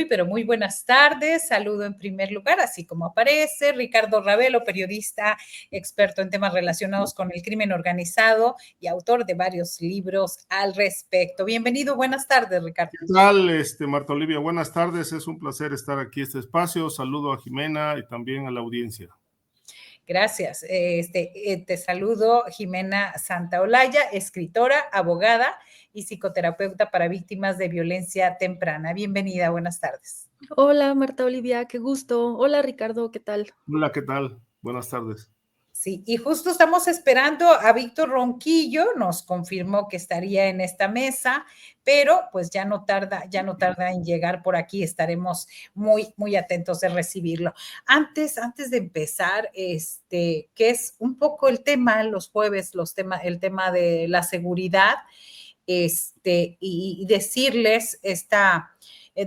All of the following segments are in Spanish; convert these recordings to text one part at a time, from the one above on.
Pero muy buenas tardes. Saludo en primer lugar, así como aparece, Ricardo Ravelo, periodista, experto en temas relacionados con el crimen organizado y autor de varios libros al respecto. Bienvenido, buenas tardes, Ricardo. ¿Qué tal, Marta Olivia? Buenas tardes, es un placer estar aquí en este espacio. Saludo a Jimena y también a la audiencia. Gracias. Te saludo, Jimena Santaolalla, escritora, abogada y psicoterapeuta para víctimas de violencia temprana. Bienvenida, buenas tardes. Hola, Marta Olivia, qué gusto. Hola, Ricardo, ¿qué tal? Hola, ¿qué tal? Buenas tardes. Sí, y justo estamos esperando a Víctor Ronquillo, nos confirmó que estaría en esta mesa, pero pues ya no tarda en llegar por aquí, estaremos muy atentos de recibirlo. Antes de empezar, que es un poco el tema, los jueves, el tema de la seguridad, y decirles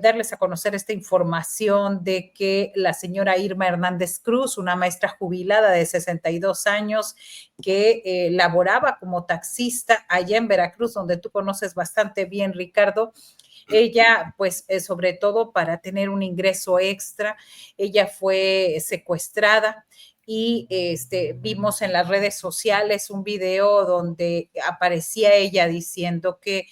darles a conocer esta información de que la señora Irma Hernández Cruz, una maestra jubilada de 62 años que laboraba como taxista allá en Veracruz, donde tú conoces bastante bien, Ricardo. Ella, pues, sobre todo para tener un ingreso extra, ella fue secuestrada y vimos en las redes sociales un video donde aparecía ella diciendo que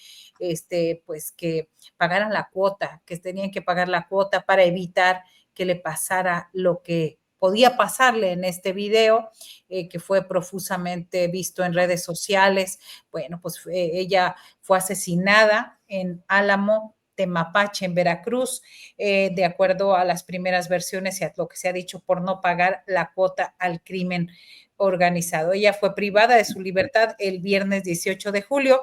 pues que pagaran la cuota, que tenían que pagar la cuota para evitar que le pasara lo que podía pasarle en este video, que fue profusamente visto en redes sociales. Bueno, pues ella fue asesinada en Álamo, Temapache, en Veracruz, de acuerdo a las primeras versiones y a lo que se ha dicho, por no pagar la cuota al crimen organizado. Ella fue privada de su libertad el viernes 18 de julio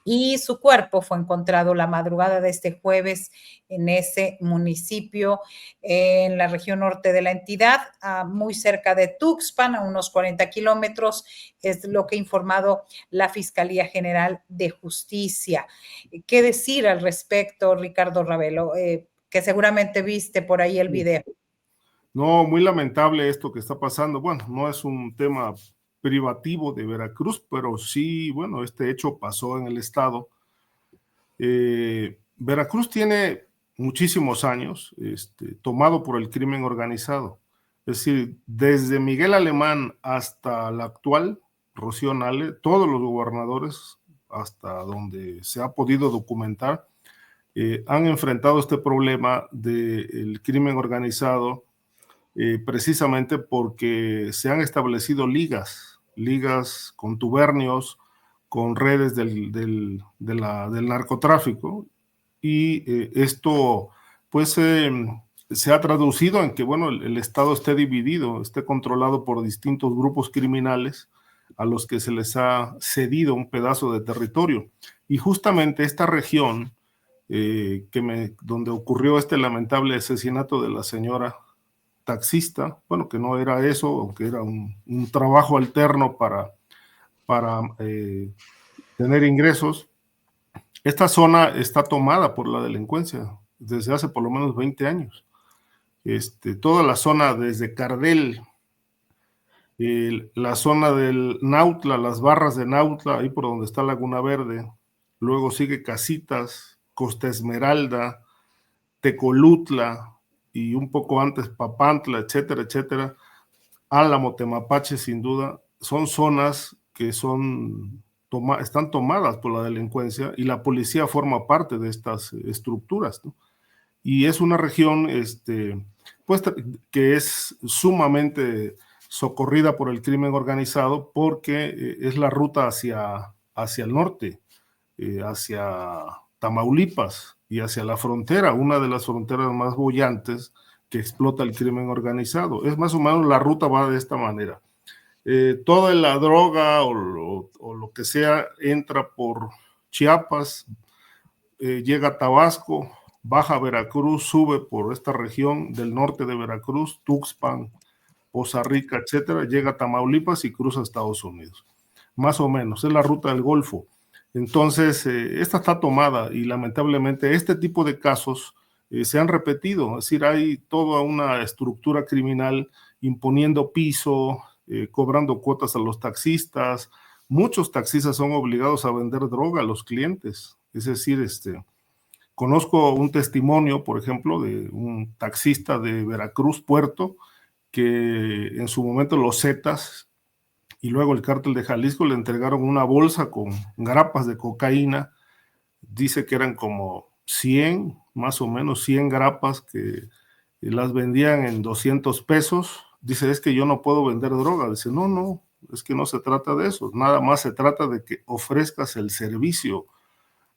y su cuerpo fue encontrado la madrugada de este jueves en ese municipio, en la región norte de la entidad, muy cerca de Tuxpan, a unos 40 kilómetros, es lo que ha informado la Fiscalía General de Justicia. ¿Qué decir al respecto, Ricardo Ravelo? Que seguramente viste por ahí el video. No, muy lamentable esto que está pasando. Bueno, no es un tema privativo de Veracruz, pero sí, bueno, este hecho pasó en el estado. Veracruz tiene muchísimos años tomado por el crimen organizado. Es decir, desde Miguel Alemán hasta la actual, Rocío Nale, todos los gobernadores, hasta donde se ha podido documentar, han enfrentado este problema del crimen organizado precisamente porque se han establecido ligas contubernios, con redes del narcotráfico, y esto pues se ha traducido en que, bueno, el Estado esté dividido, esté controlado por distintos grupos criminales a los que se les ha cedido un pedazo de territorio. Y justamente esta región donde ocurrió este lamentable asesinato de la señora taxista, bueno, que no era eso, aunque era un trabajo alterno para tener ingresos. Esta zona está tomada por la delincuencia desde hace por lo menos 20 años. Toda la zona desde Cardel, la zona del Nautla, las barras de Nautla, ahí por donde está Laguna Verde, luego sigue Casitas, Costa Esmeralda, Tecolutla, y un poco antes Papantla, etcétera, etcétera, Álamo, Temapache, sin duda, son zonas que están tomadas por la delincuencia, y la policía forma parte de estas estructuras, ¿no? Y es una región pues, que es sumamente socorrida por el crimen organizado, porque es la ruta hacia el norte, hacia Tamaulipas y hacia la frontera, una de las fronteras más bollantes que explota el crimen organizado. Es más o menos, la ruta va de esta manera. Toda la droga o lo que sea entra por Chiapas, llega a Tabasco, baja a Veracruz, sube por esta región del norte de Veracruz, Tuxpan, Poza Rica, etcétera, llega a Tamaulipas y cruza a Estados Unidos. Más o menos, es la ruta del Golfo. Entonces, esta está tomada, y lamentablemente este tipo de casos se han repetido. Es decir, hay toda una estructura criminal imponiendo piso, cobrando cuotas a los taxistas. Muchos taxistas son obligados a vender droga a los clientes. Es decir, Conozco un testimonio, por ejemplo, de un taxista de Veracruz, Puerto, que en su momento los Zetas y luego el cártel de Jalisco le entregaron una bolsa con grapas de cocaína. Dice que eran como 100, más o menos 100 grapas, que las vendían en 200 pesos. Dice, es que yo no puedo vender droga. Dice, no, es que no se trata de eso. Nada más se trata de que ofrezcas el servicio.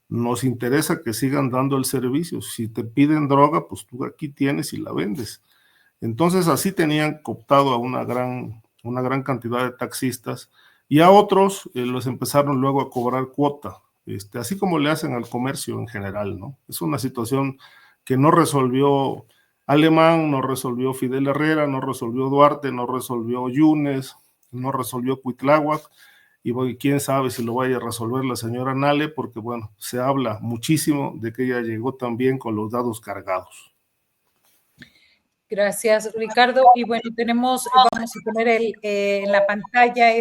Nos interesa que sigan dando el servicio. Si te piden droga, pues tú aquí tienes y la vendes. Entonces así tenían cooptado a una gran cantidad de taxistas, y a otros los empezaron luego a cobrar cuota, así como le hacen al comercio en general, ¿no? Es una situación que no resolvió Alemán, no resolvió Fidel Herrera, no resolvió Duarte, no resolvió Yunes, no resolvió Cuitláhuac, y bueno, quién sabe si lo vaya a resolver la señora Nale, porque bueno, se habla muchísimo de que ella llegó también con los dados cargados. Gracias, Ricardo. Y bueno, vamos a poner en la pantalla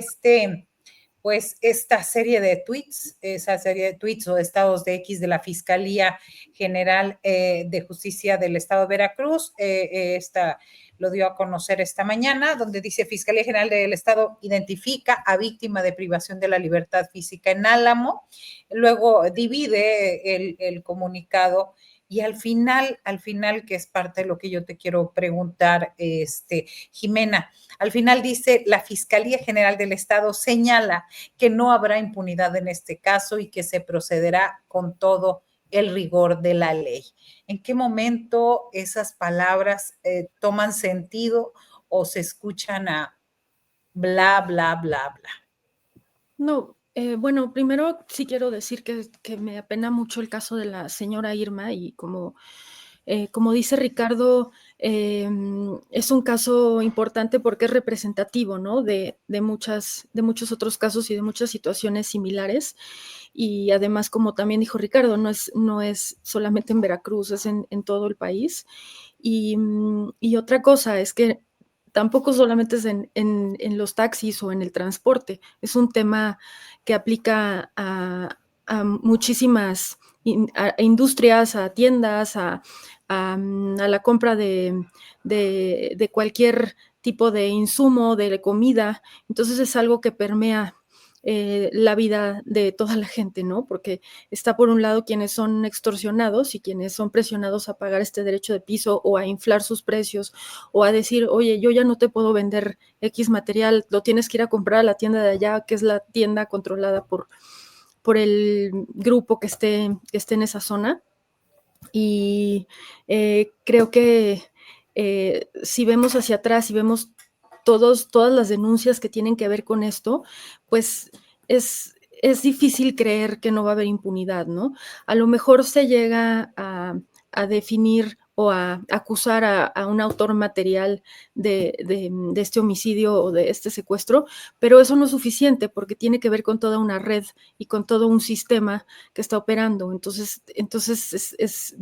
pues esta serie de tweets, esa serie de tweets o estados de X de la Fiscalía General de Justicia del Estado de Veracruz. Lo dio a conocer esta mañana, donde dice: Fiscalía General del Estado identifica a víctima de privación de la libertad física en Álamo. Luego divide el comunicado. Y al final, que es parte de lo que yo te quiero preguntar, Jimena, al final dice: la Fiscalía General del Estado señala que no habrá impunidad en este caso y que se procederá con todo el rigor de la ley. ¿En qué momento esas palabras toman sentido o se escuchan a bla, bla, bla, bla? No, bueno, primero sí quiero decir que me apena mucho el caso de la señora Irma y como dice Ricardo, es un caso importante porque es representativo, ¿no? De muchos otros casos y de muchas situaciones similares. Y además, como también dijo Ricardo, no es solamente en Veracruz, es en todo el país. Y otra cosa es que tampoco solamente es en los taxis o en el transporte, es un tema que aplica a muchísimas a industrias, a tiendas, a la compra de cualquier tipo de insumo, de comida. Entonces es algo que permea la vida de toda la gente, ¿no? Porque está por un lado quienes son extorsionados y quienes son presionados a pagar este derecho de piso o a inflar sus precios o a decir, oye, yo ya no te puedo vender X material, lo tienes que ir a comprar a la tienda de allá, que es la tienda controlada por el grupo que esté en esa zona. Y creo que si vemos hacia atrás, si vemos todas las denuncias que tienen que ver con esto, pues es difícil creer que no va a haber impunidad, ¿no? A lo mejor se llega a definir o a acusar a un autor material de este homicidio o de este secuestro, pero eso no es suficiente porque tiene que ver con toda una red y con todo un sistema que está operando. Entonces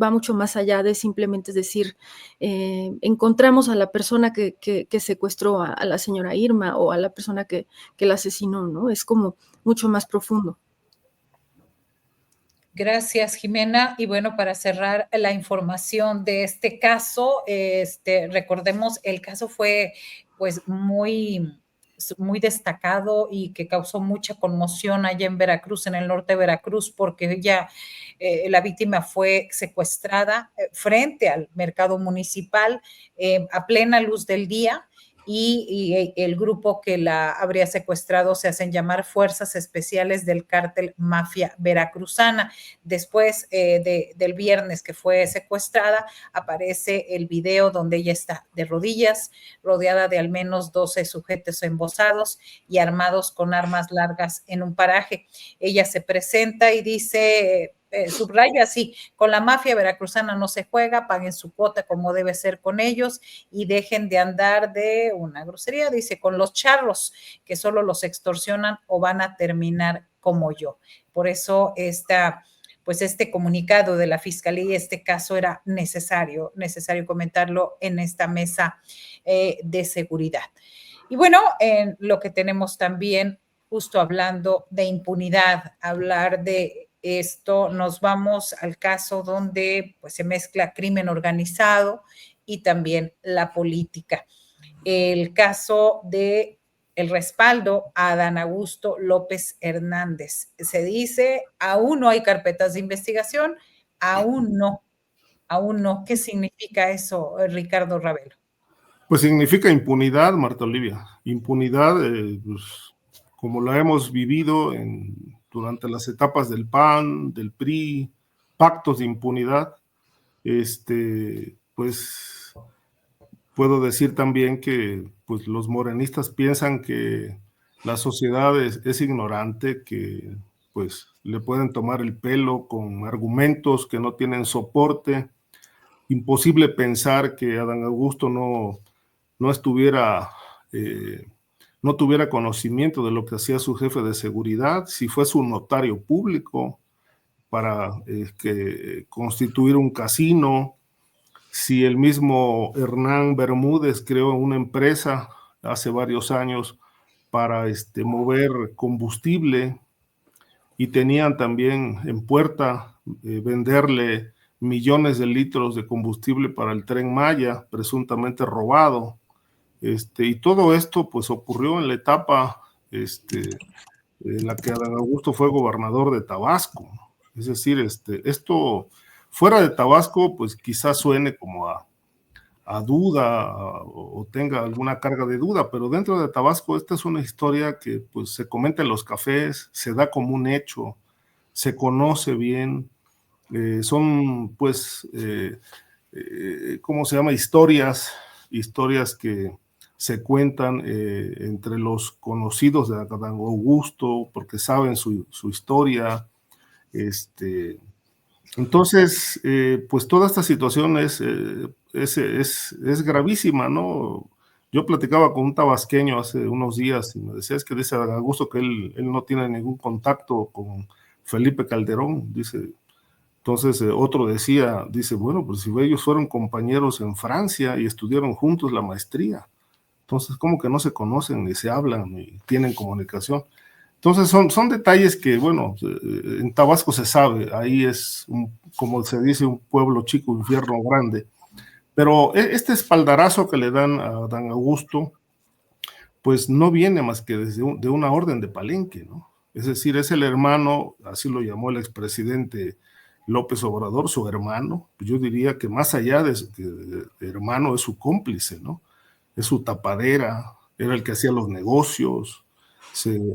va mucho más allá de simplemente decir, encontramos a la persona que secuestró a la señora Irma o a la persona que la asesinó, ¿no? Es como mucho más profundo. Gracias, Jimena. Y bueno, para cerrar la información de este caso, recordemos, el caso fue pues muy destacado y que causó mucha conmoción allá en Veracruz, en el norte de Veracruz, porque la víctima fue secuestrada frente al mercado municipal a plena luz del día. Y el grupo que la habría secuestrado se hacen llamar Fuerzas Especiales del Cártel Mafia Veracruzana. Después del viernes que fue secuestrada, aparece el video donde ella está de rodillas, rodeada de al menos 12 sujetos embosados y armados con armas largas en un paraje. Ella se presenta y dice, subraya así: con la mafia veracruzana no se juega, paguen su cuota como debe ser con ellos y dejen de andar de una grosería, dice, con los charros que solo los extorsionan o van a terminar como yo. Por eso pues este comunicado de la Fiscalía y este caso era necesario comentarlo en esta mesa de seguridad. Y bueno, en lo que tenemos también, justo hablando de impunidad, hablar de Esto nos vamos al caso donde pues, se mezcla crimen organizado y también la política. El caso de el respaldo a Adán Augusto López Hernández. Se dice, aún no hay carpetas de investigación, aún no. ¿Qué significa eso, Ricardo Ravelo? Pues significa impunidad, Marta Olivia. Impunidad, pues, como la hemos vivido durante las etapas del PAN, del PRI, pactos de impunidad. Pues puedo decir también que pues, los morenistas piensan que la sociedad es ignorante, que pues le pueden tomar el pelo con argumentos que no tienen soporte. Imposible pensar que Adán Augusto no estuviera, no tuviera conocimiento de lo que hacía su jefe de seguridad, si fue su notario público para constituir un casino, si el mismo Hernán Bermúdez creó una empresa hace varios años para mover combustible y tenían también en puerta venderle millones de litros de combustible para el Tren Maya, presuntamente robado. Y todo esto pues ocurrió en la etapa en la que Adán Augusto fue gobernador de Tabasco. Es decir, esto fuera de Tabasco pues quizás suene como a duda o tenga alguna carga de duda, pero dentro de Tabasco esta es una historia que pues se comenta en los cafés, se da como un hecho, se conoce bien, son pues, ¿cómo se llama? Historias que se cuentan entre los conocidos de Adán Augusto, porque saben su historia. Entonces, pues toda esta situación es gravísima, ¿no? Yo platicaba con un tabasqueño hace unos días y me decía, es que dice Adán Augusto que él no tiene ningún contacto con Felipe Calderón, dice. Entonces otro dice, bueno, pues si ellos fueron compañeros en Francia y estudiaron juntos la maestría, entonces ¿cómo que no se conocen ni se hablan ni tienen comunicación? Entonces son detalles que, bueno, en Tabasco se sabe, ahí es, como se dice, un pueblo chico, infierno grande. Pero este espaldarazo que le dan a Adán Augusto, pues no viene más que de una orden de Palenque, ¿no? Es decir, es el hermano, así lo llamó el expresidente López Obrador, su hermano. Yo diría que más allá de hermano es su cómplice, ¿no? Es su tapadera, era el que hacía los negocios.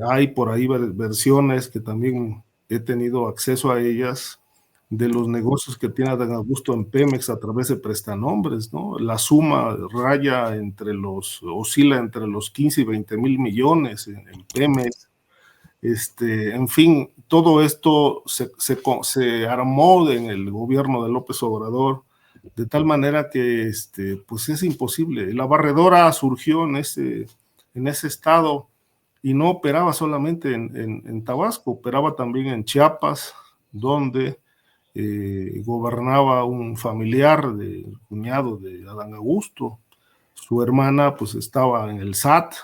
Hay por ahí versiones que también he tenido acceso a ellas de los negocios que tiene Adán Augusto en Pemex a través de prestanombres, ¿no? La suma oscila entre los 15 y 20 mil millones en Pemex. En fin, todo esto se armó en el gobierno de López Obrador de tal manera que pues es imposible. La barredora surgió en ese estado y no operaba solamente en Tabasco, operaba también en Chiapas, donde gobernaba un familiar del cuñado de Adán Augusto. Su hermana pues estaba en el SAT,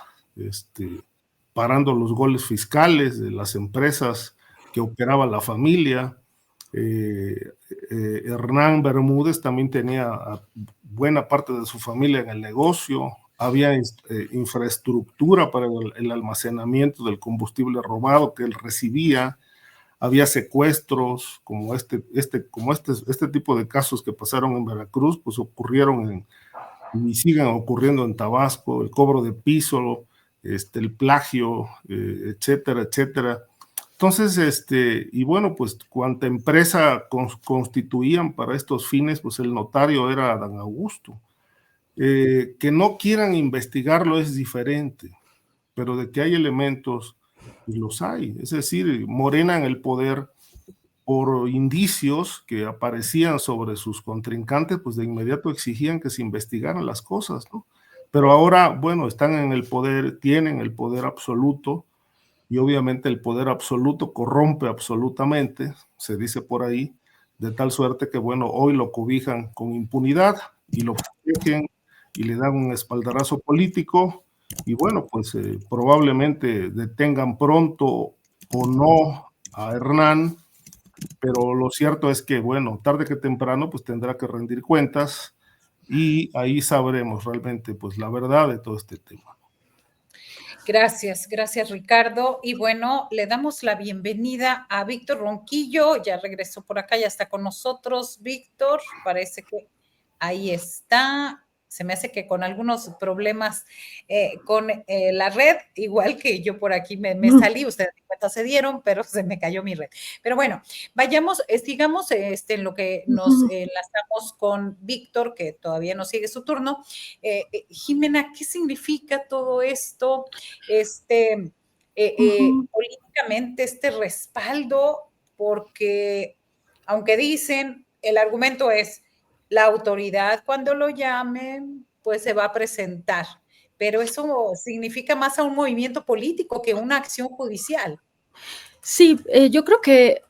parando los goles fiscales de las empresas que operaba la familia. Hernán Bermúdez también tenía buena parte de su familia en el negocio, había infraestructura para el almacenamiento del combustible robado que él recibía, había secuestros como este tipo de casos que pasaron en Veracruz, pues ocurrieron y siguen ocurriendo en Tabasco, el cobro de piso, el plagio, etcétera, etcétera. Entonces, y bueno, pues cuanta empresa constituían para estos fines, pues el notario era Adán Augusto. Que no quieran investigarlo es diferente, pero de que hay elementos, pues los hay. Es decir, Morena en el poder, por indicios que aparecían sobre sus contrincantes, pues de inmediato exigían que se investigaran las cosas, ¿no? Pero ahora, bueno, están en el poder, tienen el poder absoluto, y obviamente el poder absoluto corrompe absolutamente, se dice por ahí, de tal suerte que, bueno, hoy lo cobijan con impunidad y lo protegen y le dan un espaldarazo político, y bueno, pues probablemente detengan pronto o no a Hernán, pero lo cierto es que, bueno, tarde que temprano, pues tendrá que rendir cuentas y ahí sabremos realmente, pues, la verdad de todo este tema. Gracias, gracias Ricardo. Y bueno, le damos la bienvenida a Víctor Ronquillo, ya regresó por acá, ya está con nosotros. Víctor, parece que ahí está. Se me hace que con algunos problemas con la red, igual que yo por aquí me salí, ustedes en cuenta se dieron, pero se me cayó mi red. Pero bueno, vayamos, sigamos en lo que nos enlazamos con Víctor, que todavía no sigue su turno. Jimena, ¿qué significa todo esto? Políticamente este respaldo, porque aunque dicen, el argumento es, la autoridad cuando lo llamen, pues se va a presentar, pero eso significa más a un movimiento político que una acción judicial. Sí, yo creo que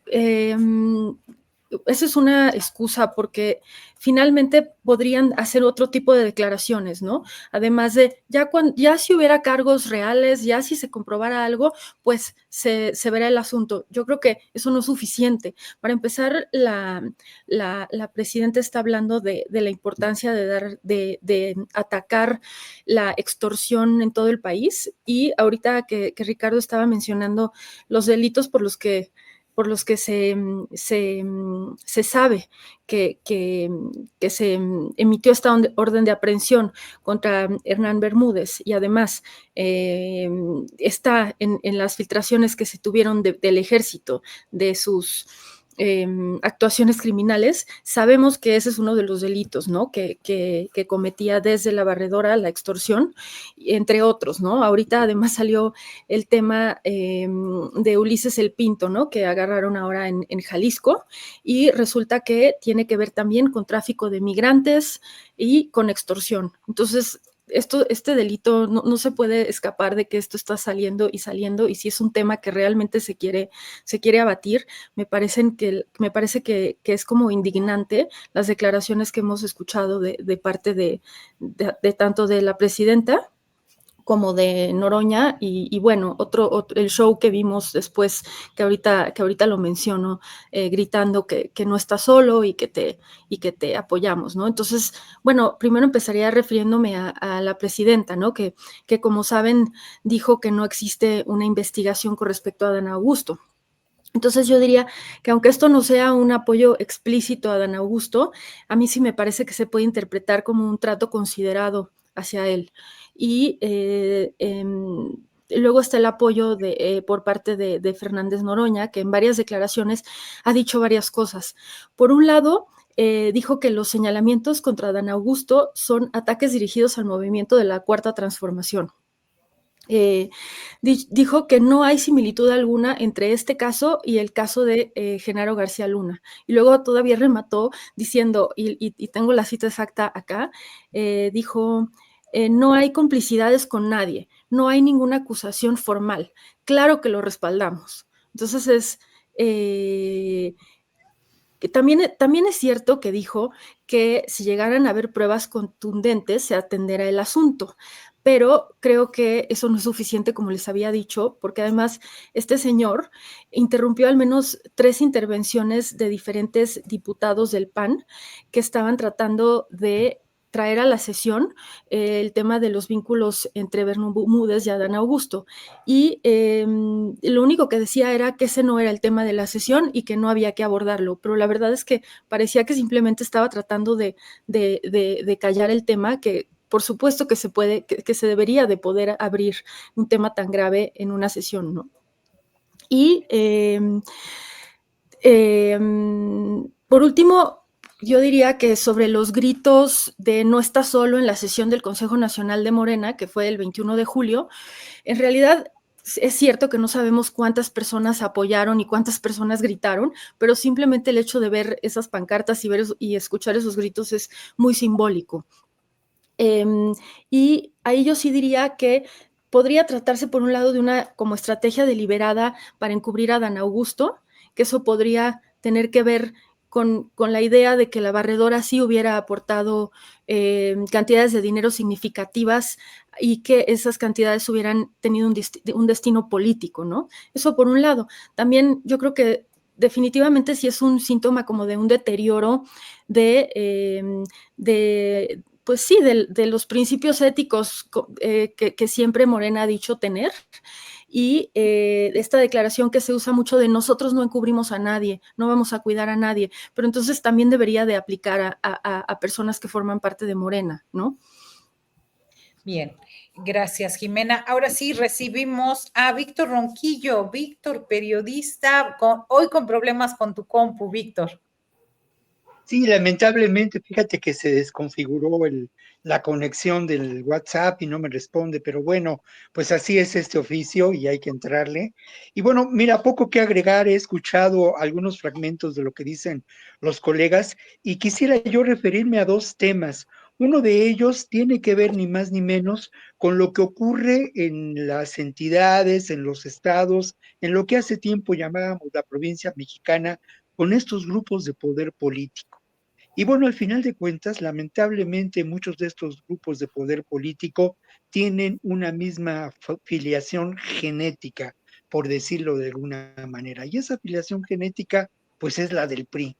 esa es una excusa porque finalmente podrían hacer otro tipo de declaraciones, ¿no? Además de, ya si hubiera cargos reales, ya si se comprobara algo, pues se verá el asunto. Yo creo que eso no es suficiente. Para empezar, la presidenta está hablando de la importancia de atacar la extorsión en todo el país, y ahorita que Ricardo estaba mencionando los delitos por los que se sabe que se emitió esta orden de aprehensión contra Hernán Bermúdez, y además está en las filtraciones que se tuvieron del ejército, de sus actuaciones criminales. Sabemos que ese es uno de los delitos, ¿no? Que cometía desde la barredora, la extorsión, entre otros, ¿no? Ahorita además salió el tema de Ulises El Pinto, ¿no? Que agarraron ahora en Jalisco, y resulta que tiene que ver también con tráfico de migrantes y con extorsión. Entonces, este delito no se puede escapar de que esto está saliendo, y si es un tema que realmente se quiere abatir. Me parece que es como indignante las declaraciones que hemos escuchado de parte de tanto de la presidenta como de Noroña, y bueno, el show que vimos después, que ahorita lo menciono, gritando que no estás solo y que te apoyamos, ¿no? Entonces, bueno, primero empezaría refiriéndome a la presidenta, ¿no? Que como saben, dijo que no existe una investigación con respecto a Adán Augusto. Entonces yo diría que aunque esto no sea un apoyo explícito a Adán Augusto, a mí sí me parece que se puede interpretar como un trato considerado hacia él. Y luego está el apoyo por parte de Fernández Noroña, que en varias declaraciones ha dicho varias cosas. Por un lado, dijo que los señalamientos contra Adán Augusto son ataques dirigidos al movimiento de la Cuarta Transformación. Dijo que no hay similitud alguna entre este caso y el caso de Genaro García Luna. Y luego todavía remató diciendo, y tengo la cita exacta acá, dijo, no hay complicidades con nadie, no hay ninguna acusación formal, claro que lo respaldamos. Entonces que también es cierto que dijo que si llegaran a haber pruebas contundentes se atenderá el asunto, pero creo que eso no es suficiente, como les había dicho, porque además este señor interrumpió al menos 3 intervenciones de diferentes diputados del PAN que estaban tratando de traer a la sesión el tema de los vínculos entre Bermúdez y Adán Augusto, y lo único que decía era que ese no era el tema de la sesión y que no había que abordarlo, pero la verdad es que parecía que simplemente estaba tratando de callar el tema, que por supuesto que se puede, que se debería de poder abrir un tema tan grave en una sesión, ¿no? Y por último, yo diría que sobre los gritos de no está solo en la sesión del Consejo Nacional de Morena, que fue el 21 de julio, en realidad es cierto que no sabemos cuántas personas apoyaron y cuántas personas gritaron, pero simplemente el hecho de ver esas pancartas y escuchar esos gritos es muy simbólico. Y ahí yo sí diría que podría tratarse por un lado de una como estrategia deliberada para encubrir a Adán Augusto, que eso podría tener que ver con la idea de que la barredora sí hubiera aportado cantidades de dinero significativas y que esas cantidades hubieran tenido un destino político, ¿no? Eso por un lado. También yo creo que definitivamente sí es un síntoma como de un deterioro pues sí, de los principios éticos que siempre Morena ha dicho tener, y esta declaración que se usa mucho de nosotros no encubrimos a nadie, no vamos a cuidar a nadie, pero entonces también debería de aplicar a personas que forman parte de Morena, ¿no? Bien, gracias, Jimena. Ahora sí recibimos a Víctor Ronquillo. Víctor, periodista, hoy con problemas con tu compu, Víctor. Sí, lamentablemente, fíjate que se desconfiguró la conexión del WhatsApp y no me responde, pero bueno, pues así es este oficio y hay que entrarle. Y bueno, mira, poco que agregar, he escuchado algunos fragmentos de lo que dicen los colegas y quisiera yo referirme a dos temas. Uno de ellos tiene que ver ni más ni menos con lo que ocurre en las entidades, en los estados, en lo que hace tiempo llamábamos la provincia mexicana, con estos grupos de poder político. Y bueno, al final de cuentas, lamentablemente muchos de estos grupos de poder político tienen una misma filiación genética, por decirlo de alguna manera. Y esa filiación genética, pues es la del PRI.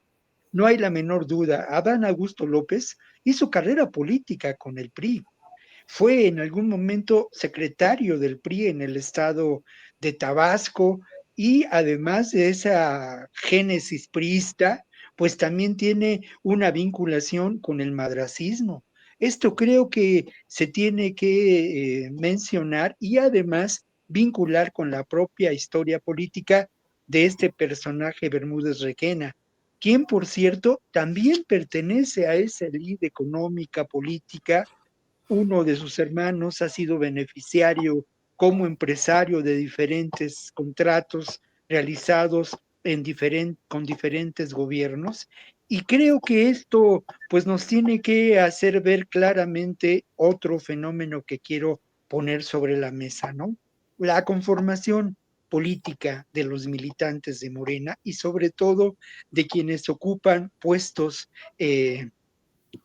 No hay la menor duda. Adán Augusto López hizo carrera política con el PRI. Fue en algún momento secretario del PRI en el estado de Tabasco y además de esa génesis priista, pues también tiene una vinculación con el madracismo. Esto creo que se tiene que mencionar y además vincular con la propia historia política de este personaje Bermúdez Requena, quien por cierto también pertenece a esa élite económica, política. Uno de sus hermanos ha sido beneficiario como empresario de diferentes contratos realizados con diferentes gobiernos. Y creo que esto pues nos tiene que hacer ver claramente otro fenómeno que quiero poner sobre la mesa, ¿no? La conformación política de los militantes de Morena y sobre todo de quienes ocupan puestos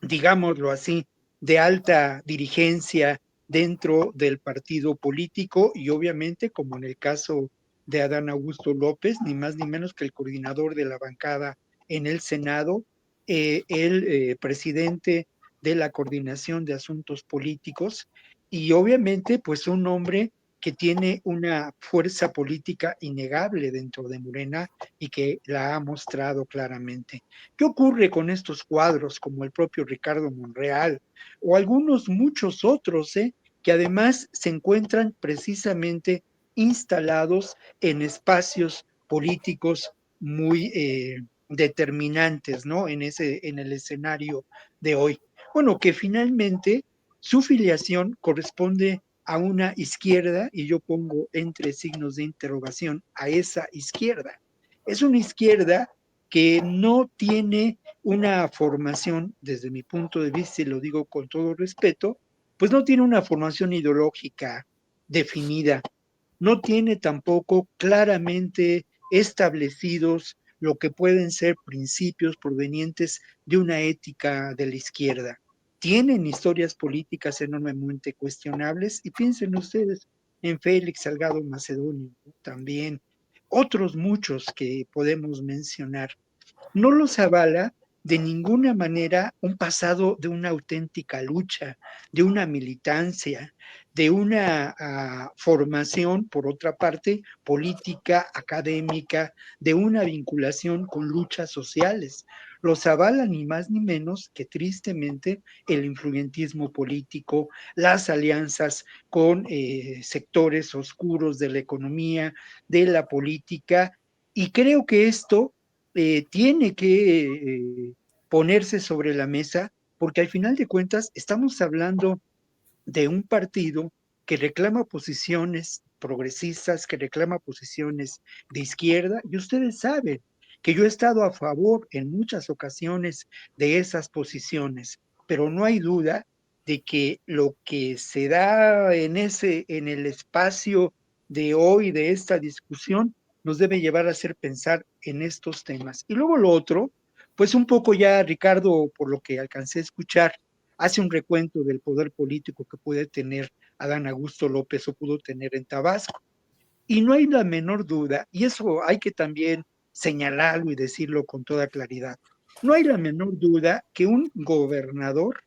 digámoslo así, de alta dirigencia dentro del partido político y obviamente, como en el caso de Adán Augusto López, ni más ni menos que el coordinador de la bancada en el Senado, el presidente de la Coordinación de Asuntos Políticos y obviamente pues un hombre que tiene una fuerza política innegable dentro de Morena y que la ha mostrado claramente. ¿Qué ocurre con estos cuadros como el propio Ricardo Monreal o algunos muchos otros, que además se encuentran precisamente instalados en espacios políticos muy determinantes, ¿no? En el escenario de hoy. Bueno, que finalmente su filiación corresponde a una izquierda, y yo pongo entre signos de interrogación a esa izquierda. Es una izquierda que no tiene una formación, desde mi punto de vista, y lo digo con todo respeto, pues no tiene una formación ideológica definida, no tiene tampoco claramente establecidos lo que pueden ser principios provenientes de una ética de la izquierda. Tienen historias políticas enormemente cuestionables y piensen ustedes en Félix Salgado Macedonio, ¿no? También otros muchos que podemos mencionar no los avala de ninguna manera un pasado de una auténtica lucha, de una militancia, de una formación, por otra parte, política, académica, de una vinculación con luchas sociales. Los avala ni más ni menos que tristemente el influyentismo político, las alianzas con sectores oscuros de la economía, de la política, y creo que esto tiene que ponerse sobre la mesa, porque al final de cuentas estamos hablando de un partido que reclama posiciones progresistas, que reclama posiciones de izquierda, y ustedes saben que yo he estado a favor en muchas ocasiones de esas posiciones, pero no hay duda de que lo que se da en el espacio de hoy, de esta discusión, nos debe llevar a hacer pensar en estos temas. Y luego lo otro, pues un poco ya Ricardo, por lo que alcancé a escuchar, hace un recuento del poder político que puede tener Adán Augusto López o pudo tener en Tabasco. Y no hay la menor duda, y eso hay que también señalarlo y decirlo con toda claridad. No hay la menor duda que un gobernador,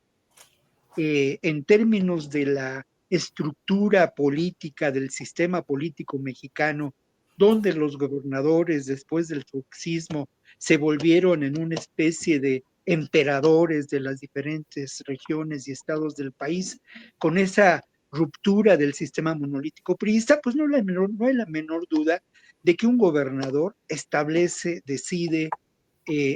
en términos de la estructura política del sistema político mexicano, donde los gobernadores después del foxismo se volvieron en una especie de emperadores de las diferentes regiones y estados del país, con esa ruptura del sistema monolítico priista, pues no hay la menor duda de que un gobernador establece, decide,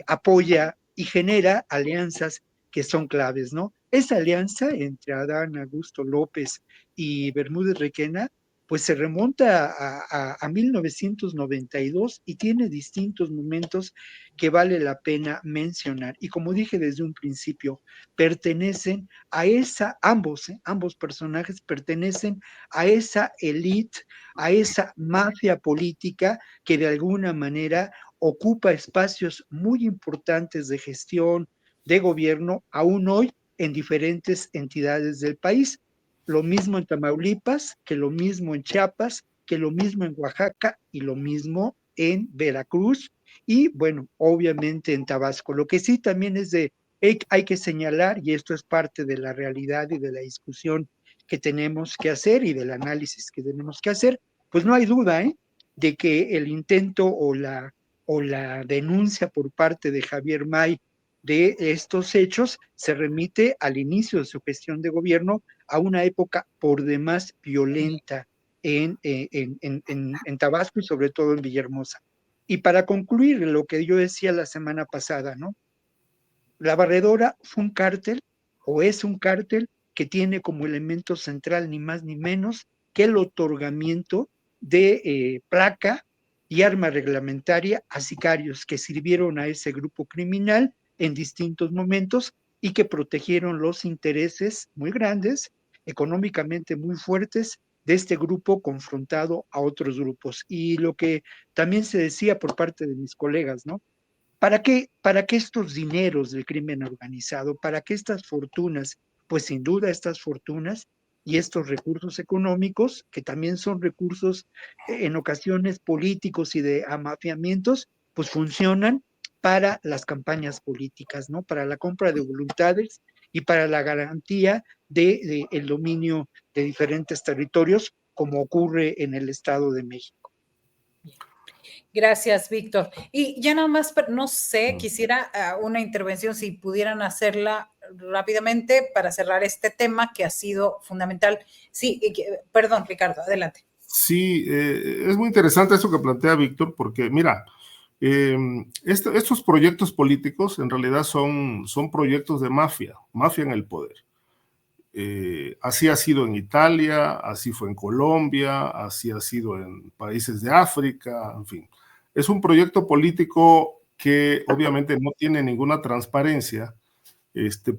apoya y genera alianzas que son claves, ¿no? Esa alianza entre Adán Augusto López y Bermúdez Requena, pues se remonta a 1992 y tiene distintos momentos que vale la pena mencionar. Y como dije desde un principio, pertenecen a ambos personajes pertenecen a esa élite, a esa mafia política que de alguna manera ocupa espacios muy importantes de gestión, de gobierno, aún hoy en diferentes entidades del país. Lo mismo en Tamaulipas, que lo mismo en Chiapas, que lo mismo en Oaxaca y lo mismo en Veracruz y bueno, obviamente en Tabasco. Lo que sí también es hay que señalar, y esto es parte de la realidad y de la discusión que tenemos que hacer y del análisis que tenemos que hacer, pues no hay duda, de que el intento o la denuncia por parte de Javier May de estos hechos se remite al inicio de su gestión de gobierno, a una época por demás violenta en Tabasco y sobre todo en Villahermosa. Y para concluir lo que yo decía la semana pasada, ¿no? La Barredora fue un cártel o es un cártel que tiene como elemento central ni más ni menos que el otorgamiento de placa y arma reglamentaria a sicarios que sirvieron a ese grupo criminal en distintos momentos y que protegieron los intereses muy grandes, económicamente muy fuertes, de este grupo confrontado a otros grupos. Y lo que también se decía por parte de mis colegas, ¿no? ¿Para qué estos dineros del crimen organizado? ¿Para qué estas fortunas? Pues sin duda estas fortunas y estos recursos económicos, que también son recursos en ocasiones políticos y de amafiamientos, pues funcionan para las campañas políticas, ¿no? Para la compra de voluntades y para la garantía de el dominio de diferentes territorios, como ocurre en el Estado de México. Gracias, Víctor. Y ya nada más, no sé, quisiera una intervención, si pudieran hacerla rápidamente para cerrar este tema que ha sido fundamental. Sí, perdón, Ricardo, adelante. Sí, es muy interesante eso que plantea Víctor, porque mira, estos proyectos políticos en realidad son proyectos de mafia en el poder. Así ha sido en Italia, así fue en Colombia, así ha sido en países de África, en fin. Es un proyecto político que obviamente no tiene ninguna transparencia,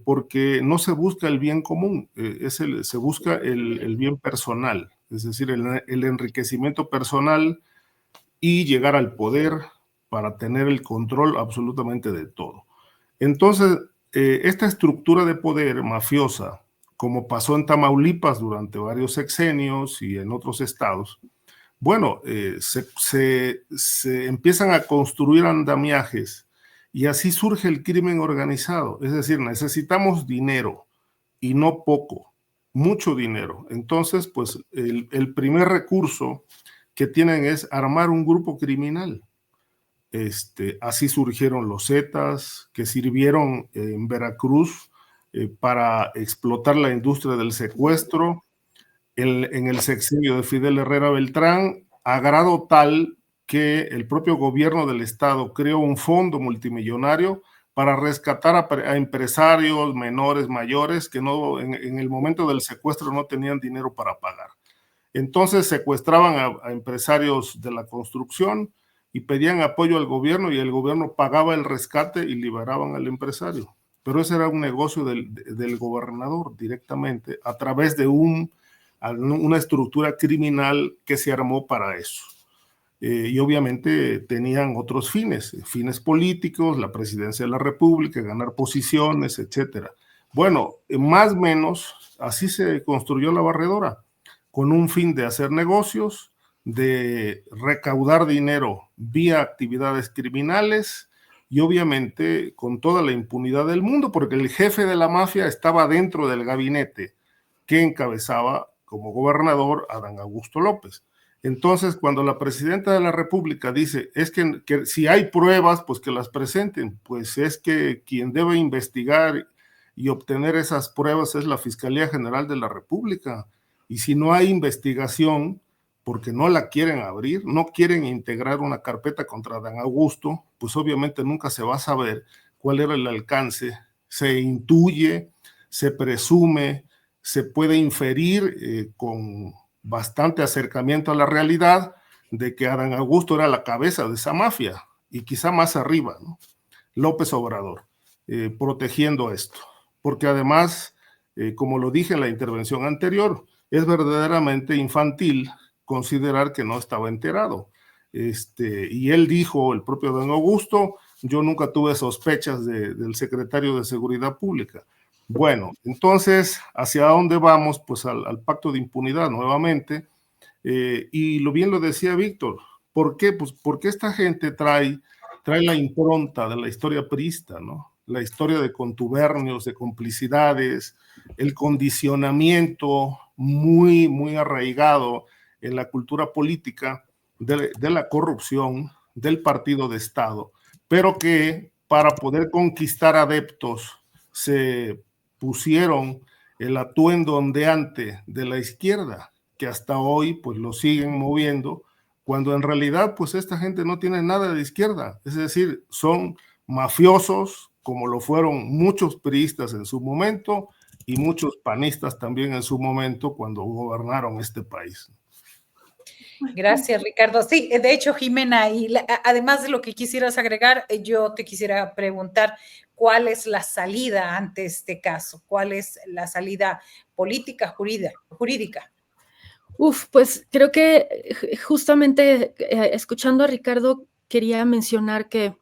porque no se busca el bien común, se busca el bien personal, es decir, el enriquecimiento personal y llegar al poder para tener el control absolutamente de todo. Entonces, esta estructura de poder mafiosa, como pasó en Tamaulipas durante varios sexenios y en otros estados, bueno, se empiezan a construir andamiajes y así surge el crimen organizado. Es decir, necesitamos dinero y no poco, mucho dinero. Entonces, pues el primer recurso que tienen es armar un grupo criminal. Así surgieron los Zetas, que sirvieron en Veracruz para explotar la industria del secuestro en el sexenio de Fidel Herrera Beltrán, a grado tal que el propio gobierno del estado creó un fondo multimillonario para rescatar a empresarios menores, mayores, que no, en el momento del secuestro no tenían dinero para pagar. Entonces secuestraban a empresarios de la construcción y pedían apoyo al gobierno y el gobierno pagaba el rescate y liberaban al empresario. Pero ese era un negocio del gobernador directamente a través de una estructura criminal que se armó para eso. Y obviamente tenían otros fines políticos, la presidencia de la República, ganar posiciones, etcétera. Bueno, más o menos así se construyó la Barredora, con un fin de hacer negocios, de recaudar dinero vía actividades criminales y obviamente con toda la impunidad del mundo, porque el jefe de la mafia estaba dentro del gabinete que encabezaba como gobernador Adán Augusto López. Entonces, cuando la presidenta de la República dice, es que si hay pruebas, pues que las presenten, pues es que quien debe investigar y obtener esas pruebas es la Fiscalía General de la República. Y si no hay investigación, porque no la quieren abrir, no quieren integrar una carpeta contra Adán Augusto, pues obviamente nunca se va a saber cuál era el alcance. Se intuye, se presume, se puede inferir con bastante acercamiento a la realidad de que Adán Augusto era la cabeza de esa mafia y quizá más arriba, ¿no? López Obrador, protegiendo esto. Porque además, como lo dije en la intervención anterior, es verdaderamente infantil considerar que no estaba enterado. Y él dijo, el propio Adán Augusto, yo nunca tuve sospechas del secretario de Seguridad Pública. Bueno, entonces, ¿hacia dónde vamos? Pues al pacto de impunidad nuevamente. Y bien lo decía Víctor, ¿por qué? Pues porque esta gente trae la impronta de la historia priista, ¿no? La historia de contubernios, de complicidades, el condicionamiento muy, muy arraigado en la cultura política de la corrupción del partido de Estado, pero que para poder conquistar adeptos se pusieron el atuendo ondeante de la izquierda, que hasta hoy pues lo siguen moviendo, cuando en realidad pues esta gente no tiene nada de izquierda, es decir, son mafiosos, como lo fueron muchos priistas en su momento y muchos panistas también en su momento cuando gobernaron este país. Gracias, Ricardo. Sí, de hecho, Jimena, además de lo que quisieras agregar, yo te quisiera preguntar cuál es la salida ante este caso, cuál es la salida política, jurídica. Pues creo que justamente escuchando a Ricardo quería mencionar que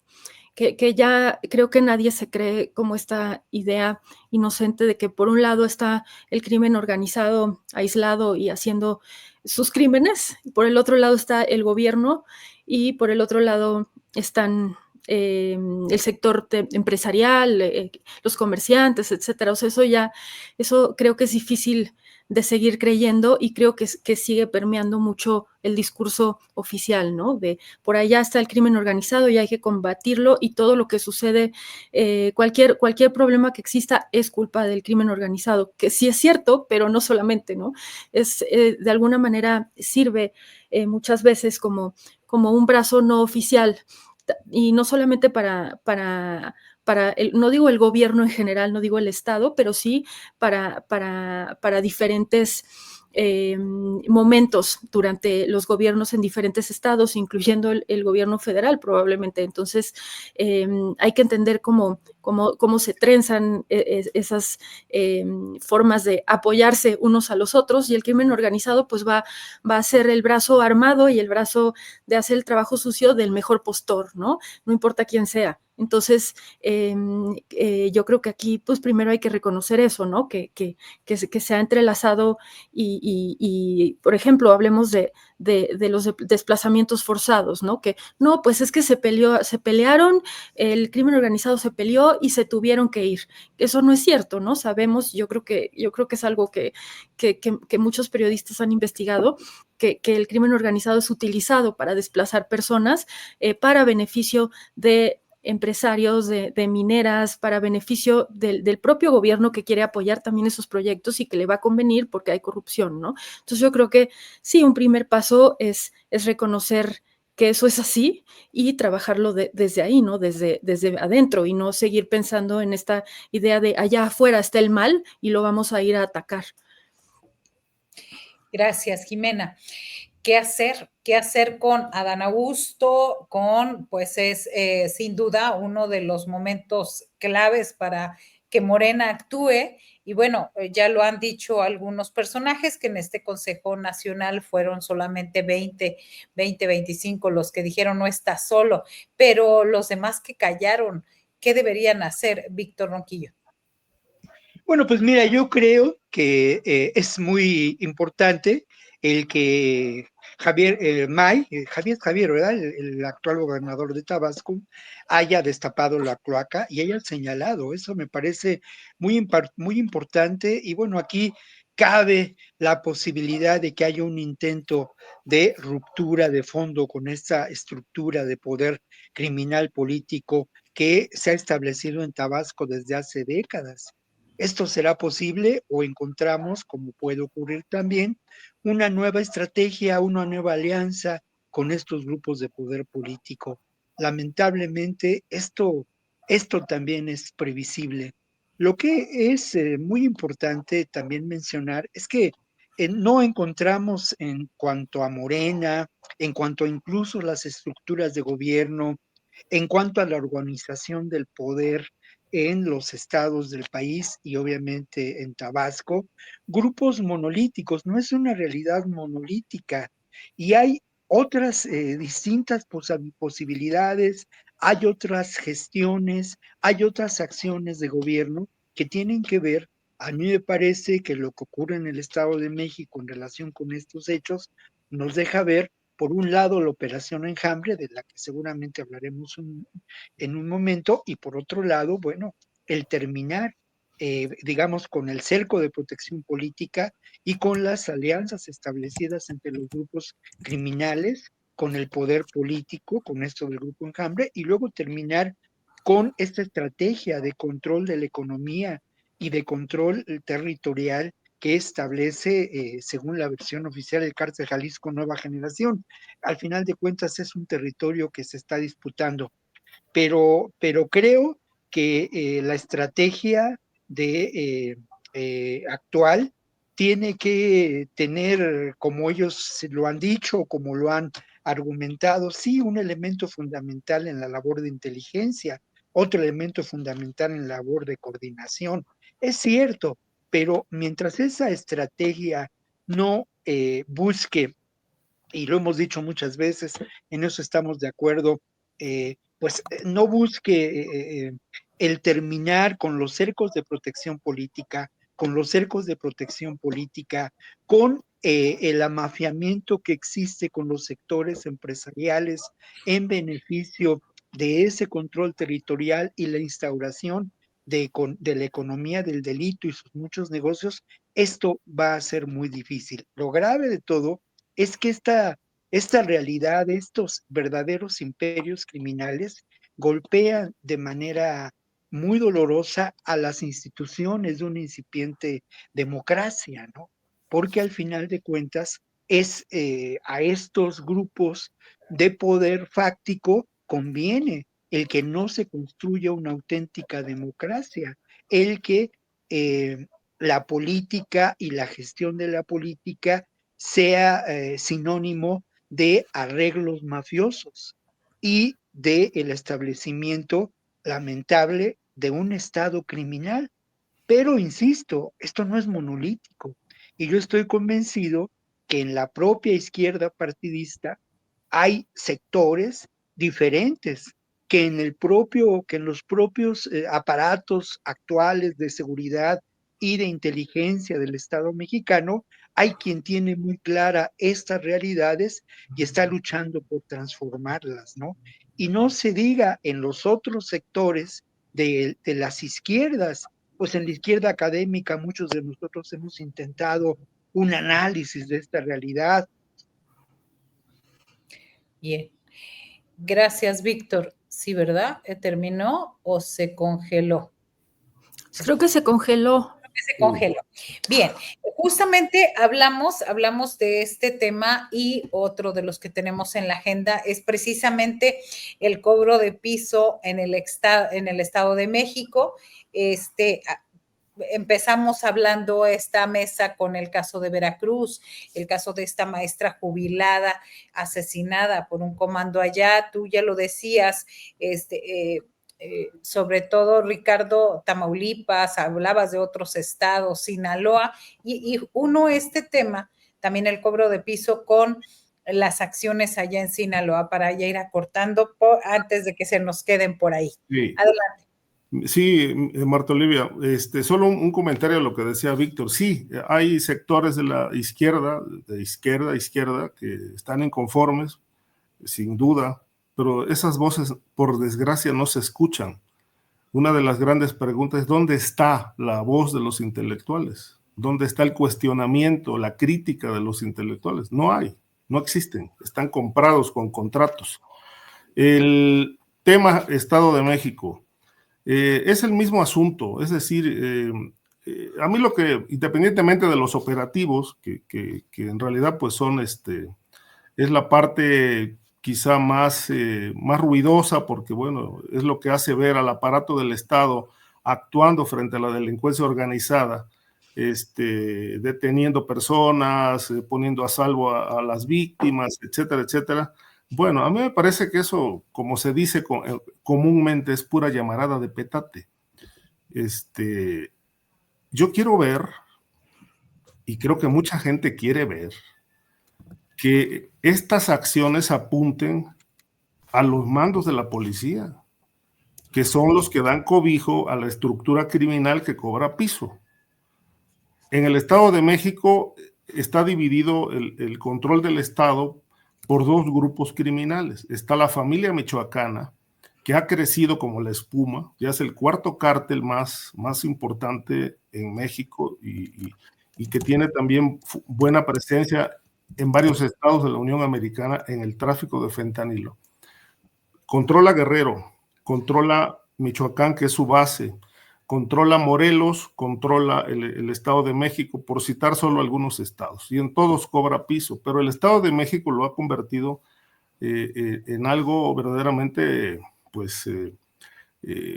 ya creo que nadie se cree como esta idea inocente de que por un lado está el crimen organizado, aislado y haciendo sus crímenes, y por el otro lado está el gobierno y por el otro lado están el sector empresarial, los comerciantes, etcétera. O sea, eso creo que es difícil de seguir creyendo y creo que sigue permeando mucho el discurso oficial, ¿no? De por allá está el crimen organizado y hay que combatirlo y todo lo que sucede, cualquier problema que exista es culpa del crimen organizado, que sí es cierto, pero no solamente, ¿no? De alguna manera sirve muchas veces como un brazo no oficial y no solamente para no digo el gobierno en general, no digo el Estado, pero sí para diferentes momentos durante los gobiernos en diferentes estados, incluyendo el gobierno federal probablemente. Entonces, hay que entender cómo se trenzan esas formas de apoyarse unos a los otros, y el crimen organizado pues va a ser el brazo armado y el brazo de hacer el trabajo sucio del mejor postor, ¿no? No importa quién sea. Entonces, yo creo que aquí, pues primero hay que reconocer eso, ¿no? Que se ha entrelazado y, por ejemplo, hablemos de los desplazamientos forzados, ¿no? Que no, pues es que se pelearon, el crimen organizado se peleó y se tuvieron que ir. Eso no es cierto, ¿no? Sabemos, yo creo que es algo que muchos periodistas han investigado, que el crimen organizado es utilizado para desplazar personas para beneficio de empresarios, de mineras, para beneficio del propio gobierno que quiere apoyar también esos proyectos y que le va a convenir porque hay corrupción, ¿no? Entonces yo creo que sí, un primer paso es reconocer que eso es así y trabajarlo desde ahí, ¿no? Desde adentro, y no seguir pensando en esta idea de allá afuera está el mal y lo vamos a ir a atacar. Gracias, Jimena. ¿Qué hacer? ¿Qué hacer con Adán Augusto? Pues es sin duda uno de los momentos claves para que Morena actúe. Y bueno, ya lo han dicho algunos personajes que en este Consejo Nacional fueron solamente 25 los que dijeron no está solo, pero los demás que callaron, ¿qué deberían hacer, Víctor Ronquillo? Bueno, pues mira, yo creo que es muy importante el que Javier, ¿verdad? El actual gobernador de Tabasco, haya destapado la cloaca y haya señalado. Eso me parece muy importante. Y bueno, aquí cabe la posibilidad de que haya un intento de ruptura de fondo con esta estructura de poder criminal político que se ha establecido en Tabasco desde hace décadas. ¿Esto será posible o encontramos, como puede ocurrir también, una nueva estrategia, una nueva alianza con estos grupos de poder político? Lamentablemente, esto también es previsible. Lo que es muy importante también mencionar es que no encontramos en cuanto a Morena, en cuanto a incluso las estructuras de gobierno, en cuanto a la organización del poder en los estados del país y obviamente en Tabasco, grupos monolíticos. No es una realidad monolítica y hay otras distintas posibilidades, hay otras gestiones, hay otras acciones de gobierno que tienen que ver. A mí me parece que lo que ocurre en el Estado de México en relación con estos hechos nos deja ver, por un lado, la operación Enjambre, de la que seguramente hablaremos en un momento, y por otro lado, bueno, el terminar, digamos, con el cerco de protección política y con las alianzas establecidas entre los grupos criminales, con el poder político, con esto del grupo Enjambre, y luego terminar con esta estrategia de control de la economía y de control territorial que establece, según la versión oficial, el Cártel Jalisco Nueva Generación. Al final de cuentas es un territorio que se está disputando, pero creo que la estrategia actual tiene que tener, como ellos lo han dicho, como lo han argumentado, sí, un elemento fundamental en la labor de inteligencia, otro elemento fundamental en la labor de coordinación. Es cierto, pero mientras esa estrategia no busque, y lo hemos dicho muchas veces, en eso estamos de acuerdo, no busque el terminar con los cercos de protección política, con los cercos de protección política, con el amafiamiento que existe con los sectores empresariales en beneficio de ese control territorial y la instauración de la economía del delito y sus muchos negocios. Esto va a ser muy difícil. Lo grave de todo es que esta realidad, estos verdaderos imperios criminales, golpean de manera muy dolorosa a las instituciones de una incipiente democracia, ¿no? Porque al final de cuentas es a estos grupos de poder fáctico conviene el que no se construya una auténtica democracia, el que la política y la gestión de la política sea sinónimo de arreglos mafiosos y de el establecimiento lamentable de un estado criminal. Pero insisto, esto no es monolítico y yo estoy convencido que en la propia izquierda partidista hay sectores diferentes que en los propios aparatos actuales de seguridad y de inteligencia del Estado mexicano hay quien tiene muy clara estas realidades y está luchando por transformarlas, ¿no? Y no se diga en los otros sectores de las izquierdas, pues en la izquierda académica muchos de nosotros hemos intentado un análisis de esta realidad. Bien. Gracias, Víctor. Sí, ¿verdad? ¿Terminó o se congeló? Creo que se congeló. Se congeló. Bien, justamente hablamos de este tema y otro de los que tenemos en la agenda es precisamente el cobro de piso en el Estado de México. Empezamos hablando esta mesa con el caso de Veracruz, el caso de esta maestra jubilada asesinada por un comando allá. Tú ya lo decías, sobre todo Ricardo, Tamaulipas, hablabas de otros estados, Sinaloa, y uno este tema, también el cobro de piso con las acciones allá en Sinaloa, para ya ir acortando antes de que se nos queden por ahí. Sí. Adelante. Sí, Marta Olivia, solo un comentario a lo que decía Víctor. Sí, hay sectores de la izquierda, que están inconformes, sin duda, pero esas voces, por desgracia, no se escuchan. Una de las grandes preguntas es: ¿dónde está la voz de los intelectuales? ¿Dónde está el cuestionamiento, la crítica de los intelectuales? No hay, no existen, están comprados con contratos. El tema Estado de México es el mismo asunto, es decir, a mí lo que, independientemente de los operativos, que en realidad pues son, es la parte quizá más ruidosa, porque bueno, es lo que hace ver al aparato del Estado actuando frente a la delincuencia organizada, deteniendo personas, poniendo a salvo a las víctimas, etcétera, etcétera. Bueno, a mí me parece que eso, como se dice comúnmente, es pura llamarada de petate. Yo quiero ver, y creo que mucha gente quiere ver, que estas acciones apunten a los mandos de la policía, que son los que dan cobijo a la estructura criminal que cobra piso. En el Estado de México está dividido el control del Estado por dos grupos criminales. Está la familia michoacana, que ha crecido como la espuma, ya es el cuarto cártel más importante en México y que tiene también buena presencia en varios estados de la Unión Americana en el tráfico de fentanilo. Controla Guerrero, controla Michoacán, que es su base, controla Morelos, controla el Estado de México, por citar solo algunos estados, y en todos cobra piso, pero el Estado de México lo ha convertido en algo verdaderamente, pues,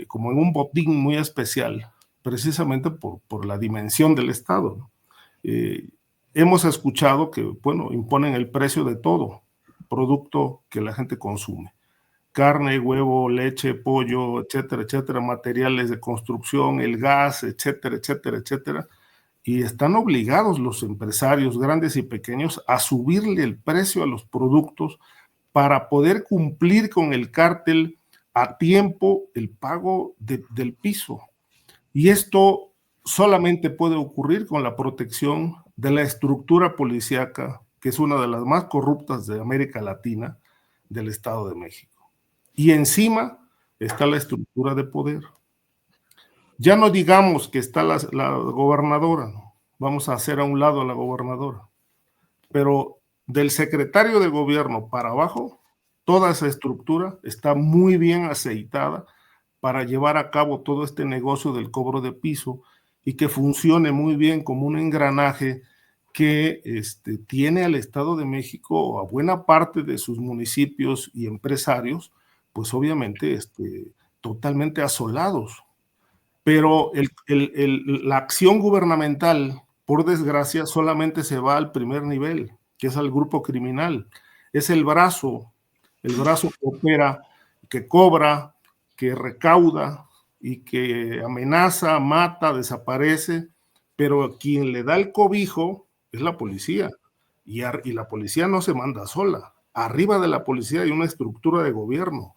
como en un botín muy especial, precisamente por la dimensión del Estado. Hemos escuchado que, bueno, imponen el precio de todo producto que la gente consume: carne, huevo, leche, pollo, etcétera, etcétera, materiales de construcción, el gas, etcétera, etcétera, etcétera, y están obligados los empresarios grandes y pequeños a subirle el precio a los productos para poder cumplir con el cártel a tiempo el pago del piso. Y esto solamente puede ocurrir con la protección de la estructura policíaca, que es una de las más corruptas de América Latina, del Estado de México. Y encima está la estructura de poder. Ya no digamos que está la gobernadora, ¿no? Vamos a hacer a un lado a la gobernadora, pero del secretario de gobierno para abajo, toda esa estructura está muy bien aceitada para llevar a cabo todo este negocio del cobro de piso y que funcione muy bien como un engranaje que tiene al Estado de México, a buena parte de sus municipios y empresarios, pues obviamente totalmente asolados. Pero la acción gubernamental, por desgracia, solamente se va al primer nivel, que es al grupo criminal. Es el brazo que opera, que cobra, que recauda y que amenaza, mata, desaparece, pero quien le da el cobijo es la policía. Y la policía no se manda sola. Arriba de la policía hay una estructura de gobierno,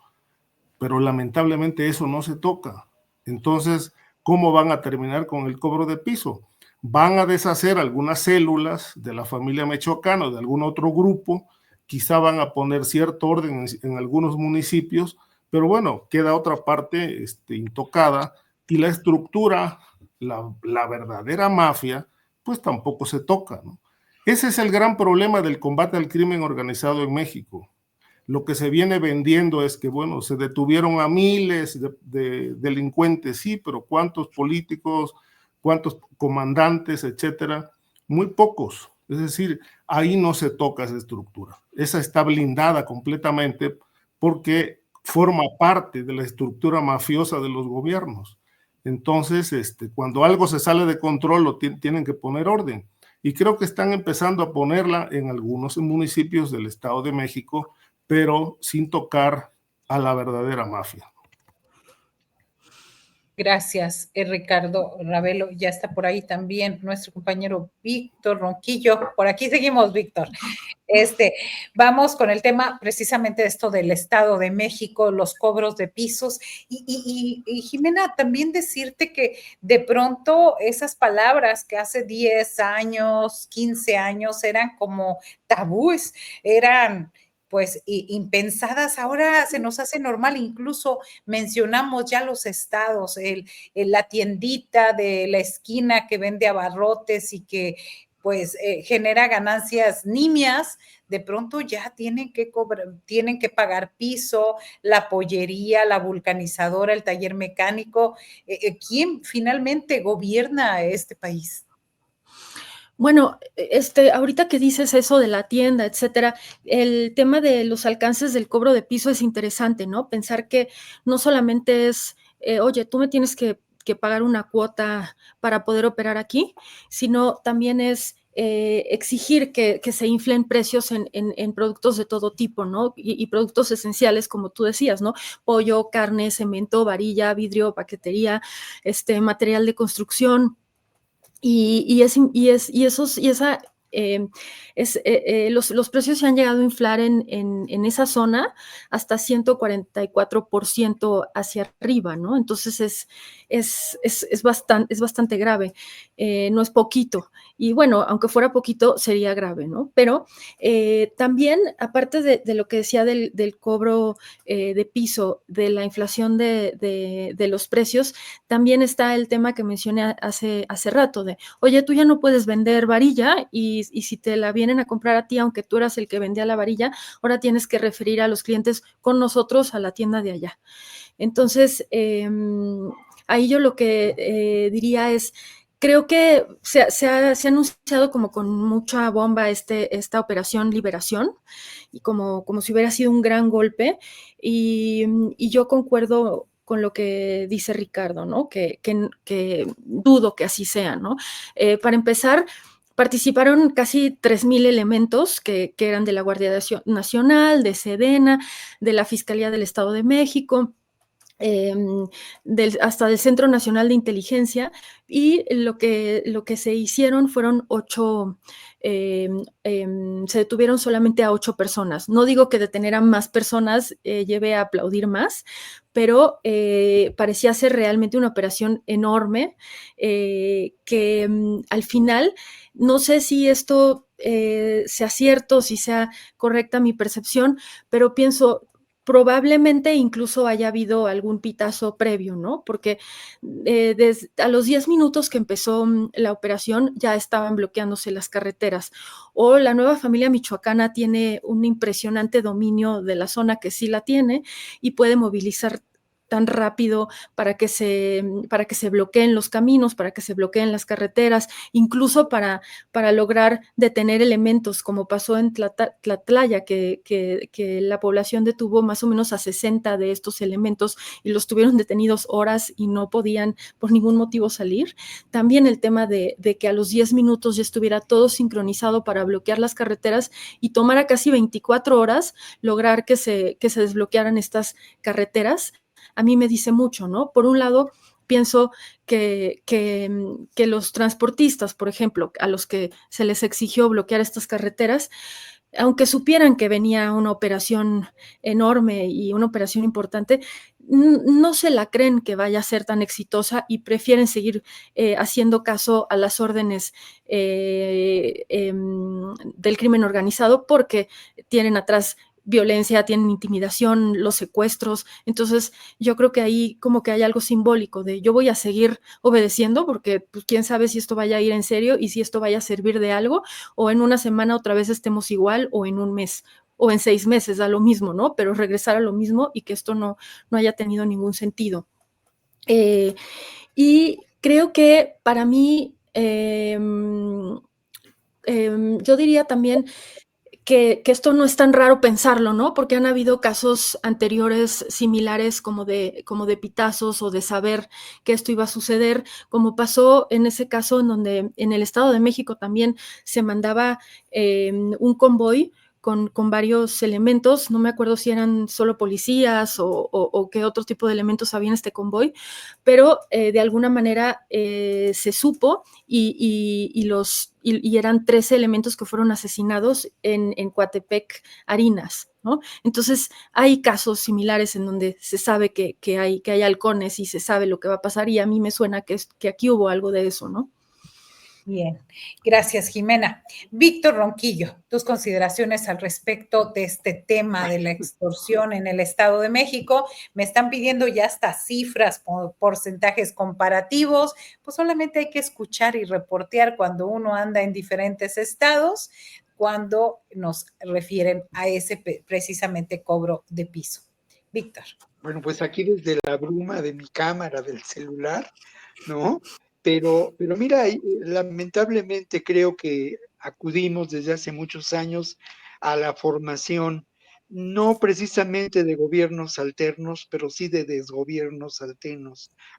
pero lamentablemente eso no se toca. Entonces, ¿cómo van a terminar con el cobro de piso? Van a deshacer algunas células de la familia michoacana o de algún otro grupo, quizá van a poner cierto orden en algunos municipios, pero bueno, queda otra parte intocada, y la estructura, la verdadera mafia, pues tampoco se toca, ¿no? Ese es el gran problema del combate al crimen organizado en México. Lo que se viene vendiendo es que, bueno, se detuvieron a miles de delincuentes, sí, pero ¿cuántos políticos, cuántos comandantes, etcétera? Muy pocos. Es decir, ahí no se toca esa estructura. Esa está blindada completamente porque forma parte de la estructura mafiosa de los gobiernos. Entonces, cuando algo se sale de control, tienen que poner orden. Y creo que están empezando a ponerla en algunos municipios del Estado de México, pero sin tocar a la verdadera mafia. Gracias, Ricardo Ravelo. Ya está por ahí también nuestro compañero Víctor Ronquillo. Por aquí seguimos, Víctor. Vamos con el tema precisamente de esto del Estado de México, los cobros de pisos. Y Jimena, también decirte que de pronto esas palabras que hace 10 años, 15 años eran como tabúes, eran pues impensadas, ahora se nos hace normal, incluso mencionamos ya los estados, la tiendita de la esquina que vende abarrotes y que pues genera ganancias nimias, de pronto ya tienen que pagar piso, la pollería, la vulcanizadora, el taller mecánico. ¿Quién finalmente gobierna este país? Bueno, ahorita que dices eso de la tienda, etcétera, el tema de los alcances del cobro de piso es interesante, ¿no? Pensar que no solamente es, oye, tú me tienes que pagar una cuota para poder operar aquí, sino también es exigir que se inflen precios en productos de todo tipo, ¿no? Y productos esenciales, como tú decías, ¿no? Pollo, carne, cemento, varilla, vidrio, paquetería, material de construcción. Los precios se han llegado a inflar en esa zona hasta 144% hacia arriba, ¿no? Entonces es bastante grave, no es poquito. Y bueno, aunque fuera poquito, sería grave, ¿no? Pero también, aparte de lo que decía del cobro de piso, de la inflación de los precios, también está el tema que mencioné hace rato de, oye, tú ya no puedes vender varilla y si te la vienen a comprar a ti, aunque tú eras el que vendía la varilla, ahora tienes que referir a los clientes con nosotros a la tienda de allá. Entonces, ahí yo lo que diría es, creo que se ha anunciado como con mucha bomba esta operación Liberación y como si hubiera sido un gran golpe y yo concuerdo con lo que dice Ricardo, ¿no? Que dudo que así sea, ¿no? Para empezar, participaron casi 3,000 elementos que eran de la Guardia Nacional, de Sedena, de la Fiscalía del Estado de México, hasta del Centro Nacional de Inteligencia, y lo que se hicieron fueron 8, se detuvieron solamente a 8 personas. No digo que detener a más personas lleve a aplaudir más, pero parecía ser realmente una operación enorme que al final, no sé si esto sea cierto, si sea correcta mi percepción, pero pienso, probablemente incluso haya habido algún pitazo previo, ¿no? Porque a los 10 minutos que empezó la operación ya estaban bloqueándose las carreteras. O la nueva familia michoacana tiene un impresionante dominio de la zona, que sí la tiene, y puede movilizar tan rápido para que se bloqueen los caminos, para que se bloqueen las carreteras, incluso para lograr detener elementos, como pasó en Tlatlaya, que la población detuvo más o menos a 60 de estos elementos y los tuvieron detenidos horas y no podían por ningún motivo salir. También el tema de que a los 10 minutos ya estuviera todo sincronizado para bloquear las carreteras y tomara casi 24 horas lograr que se desbloquearan estas carreteras, a mí me dice mucho, ¿no? Por un lado, pienso que los transportistas, por ejemplo, a los que se les exigió bloquear estas carreteras, aunque supieran que venía una operación enorme y una operación importante, no se la creen que vaya a ser tan exitosa y prefieren seguir haciendo caso a las órdenes del crimen organizado, porque tienen atrás violencia, tienen intimidación, los secuestros. Entonces yo creo que ahí como que hay algo simbólico de yo voy a seguir obedeciendo porque pues, quién sabe si esto vaya a ir en serio y si esto vaya a servir de algo, o en una semana otra vez estemos igual, o en un mes o en 6 meses, da lo mismo, ¿no? Pero regresar a lo mismo y que esto no haya tenido ningún sentido. Y creo que para mí, yo diría también que esto no es tan raro pensarlo, ¿no? Porque han habido casos anteriores similares como de pitazos o de saber que esto iba a suceder, como pasó en ese caso en donde en el Estado de México también se mandaba un convoy con varios elementos, no me acuerdo si eran solo policías o qué otro tipo de elementos había en este convoy, pero de alguna manera se supo y eran 13 elementos que fueron asesinados en Coatepec, Harinas, ¿no? Entonces hay casos similares en donde se sabe que hay halcones y se sabe lo que va a pasar, y a mí me suena que aquí hubo algo de eso, ¿no? Bien, gracias, Jimena. Víctor Ronquillo, tus consideraciones al respecto de este tema de la extorsión en el Estado de México. Me están pidiendo ya hasta cifras, porcentajes comparativos, pues solamente hay que escuchar y reportear cuando uno anda en diferentes estados, cuando nos refieren a ese precisamente cobro de piso. Víctor. Bueno, pues aquí desde la bruma de mi cámara del celular, ¿no? Pero mira, lamentablemente creo que acudimos desde hace muchos años a la formación, no precisamente de gobiernos alternos, pero sí de desgobiernos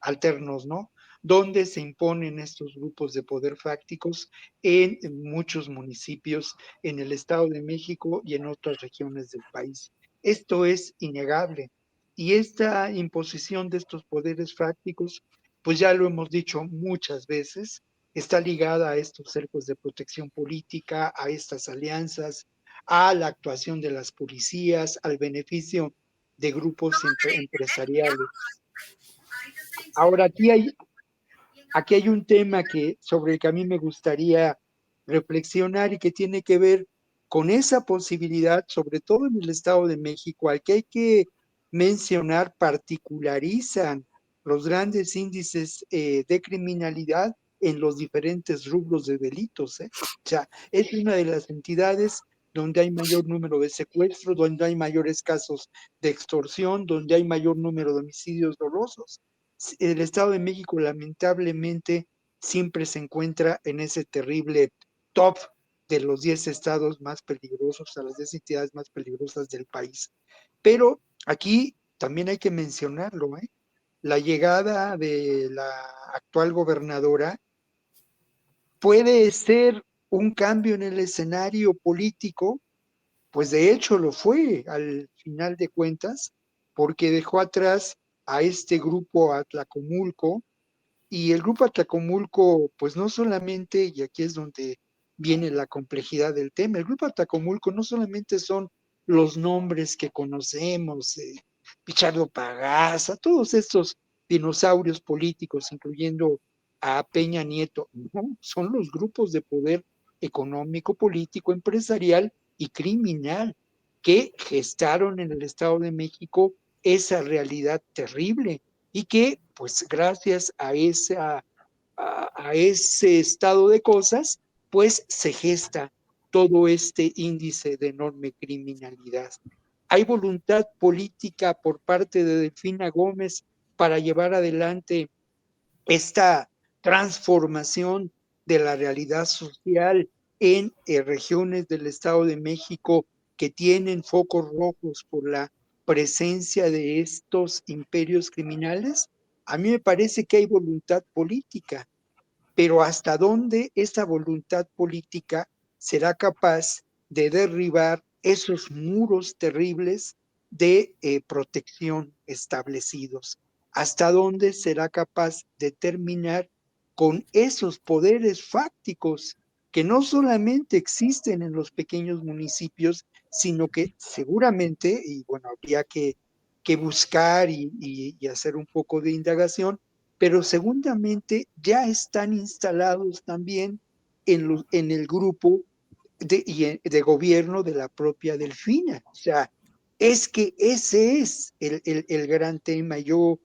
alternos, ¿no? Donde se imponen estos grupos de poder fácticos en muchos municipios en el Estado de México y en otras regiones del país. Esto es innegable. Y esta imposición de estos poderes fácticos, pues ya lo hemos dicho muchas veces, está ligada a estos cercos de protección política, a estas alianzas, a la actuación de las policías, al beneficio de grupos empresariales. Ahora, aquí hay un tema sobre el que a mí me gustaría reflexionar y que tiene que ver con esa posibilidad, sobre todo en el Estado de México, al que hay que mencionar, particularizan los grandes índices de criminalidad en los diferentes rubros de delitos. O sea, es una de las entidades donde hay mayor número de secuestros, donde hay mayores casos de extorsión, donde hay mayor número de homicidios dolosos. El Estado de México lamentablemente siempre se encuentra en ese terrible top de los 10 estados más peligrosos, a las 10 entidades más peligrosas del país. Pero aquí también hay que mencionarlo, ¿eh? La llegada de la actual gobernadora puede ser un cambio en el escenario político, pues de hecho lo fue al final de cuentas, porque dejó atrás a este grupo Atlacomulco, y el grupo Atlacomulco, pues no solamente, y aquí es donde viene la complejidad del tema, el grupo Atlacomulco no solamente son los nombres que conocemos, Pichardo Pagasa, todos estos dinosaurios políticos, incluyendo a Peña Nieto, no, son los grupos de poder económico, político, empresarial y criminal que gestaron en el Estado de México esa realidad terrible y que, pues gracias a ese estado de cosas, pues se gesta todo este índice de enorme criminalidad. Hay voluntad política por parte de Delfina Gómez para llevar adelante esta transformación de la realidad social en regiones del Estado de México que tienen focos rojos por la presencia de estos imperios criminales. A mí me parece que hay voluntad política, pero hasta dónde esa voluntad política será capaz de derribar esos muros terribles de protección establecidos, hasta dónde será capaz de terminar con esos poderes fácticos que no solamente existen en los pequeños municipios, sino que seguramente, y bueno, habría que buscar y hacer un poco de indagación, pero seguramente ya están instalados también en el grupo de gobierno de la propia Delfina. O sea, es que ese es el gran tema. Yo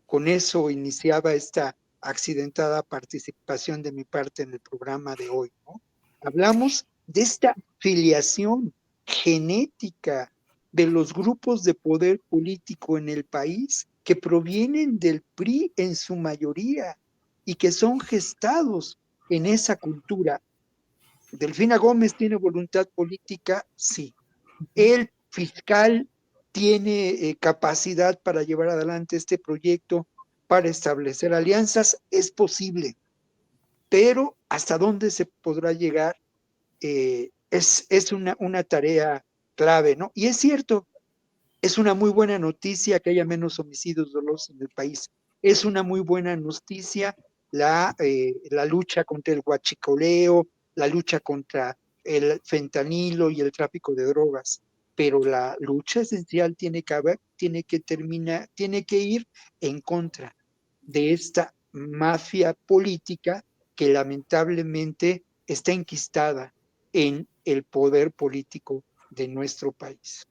con eso iniciaba esta accidentada participación de mi parte en el programa de hoy, ¿no? Hablamos de esta filiación genética de los grupos de poder político en el país que provienen del PRI en su mayoría y que son gestados en esa cultura. ¿Delfina Gómez tiene voluntad política? Sí. ¿El fiscal tiene capacidad para llevar adelante este proyecto, para establecer alianzas? Es posible, pero ¿hasta dónde se podrá llegar? es una tarea clave, ¿no? Y es cierto, es una muy buena noticia que haya menos homicidios dolosos en el país. Es una muy buena noticia la lucha contra el huachicoleo, la lucha contra el fentanilo y el tráfico de drogas. Pero la lucha esencial tiene que ir en contra de esta mafia política que lamentablemente está enquistada en el poder político de nuestro país.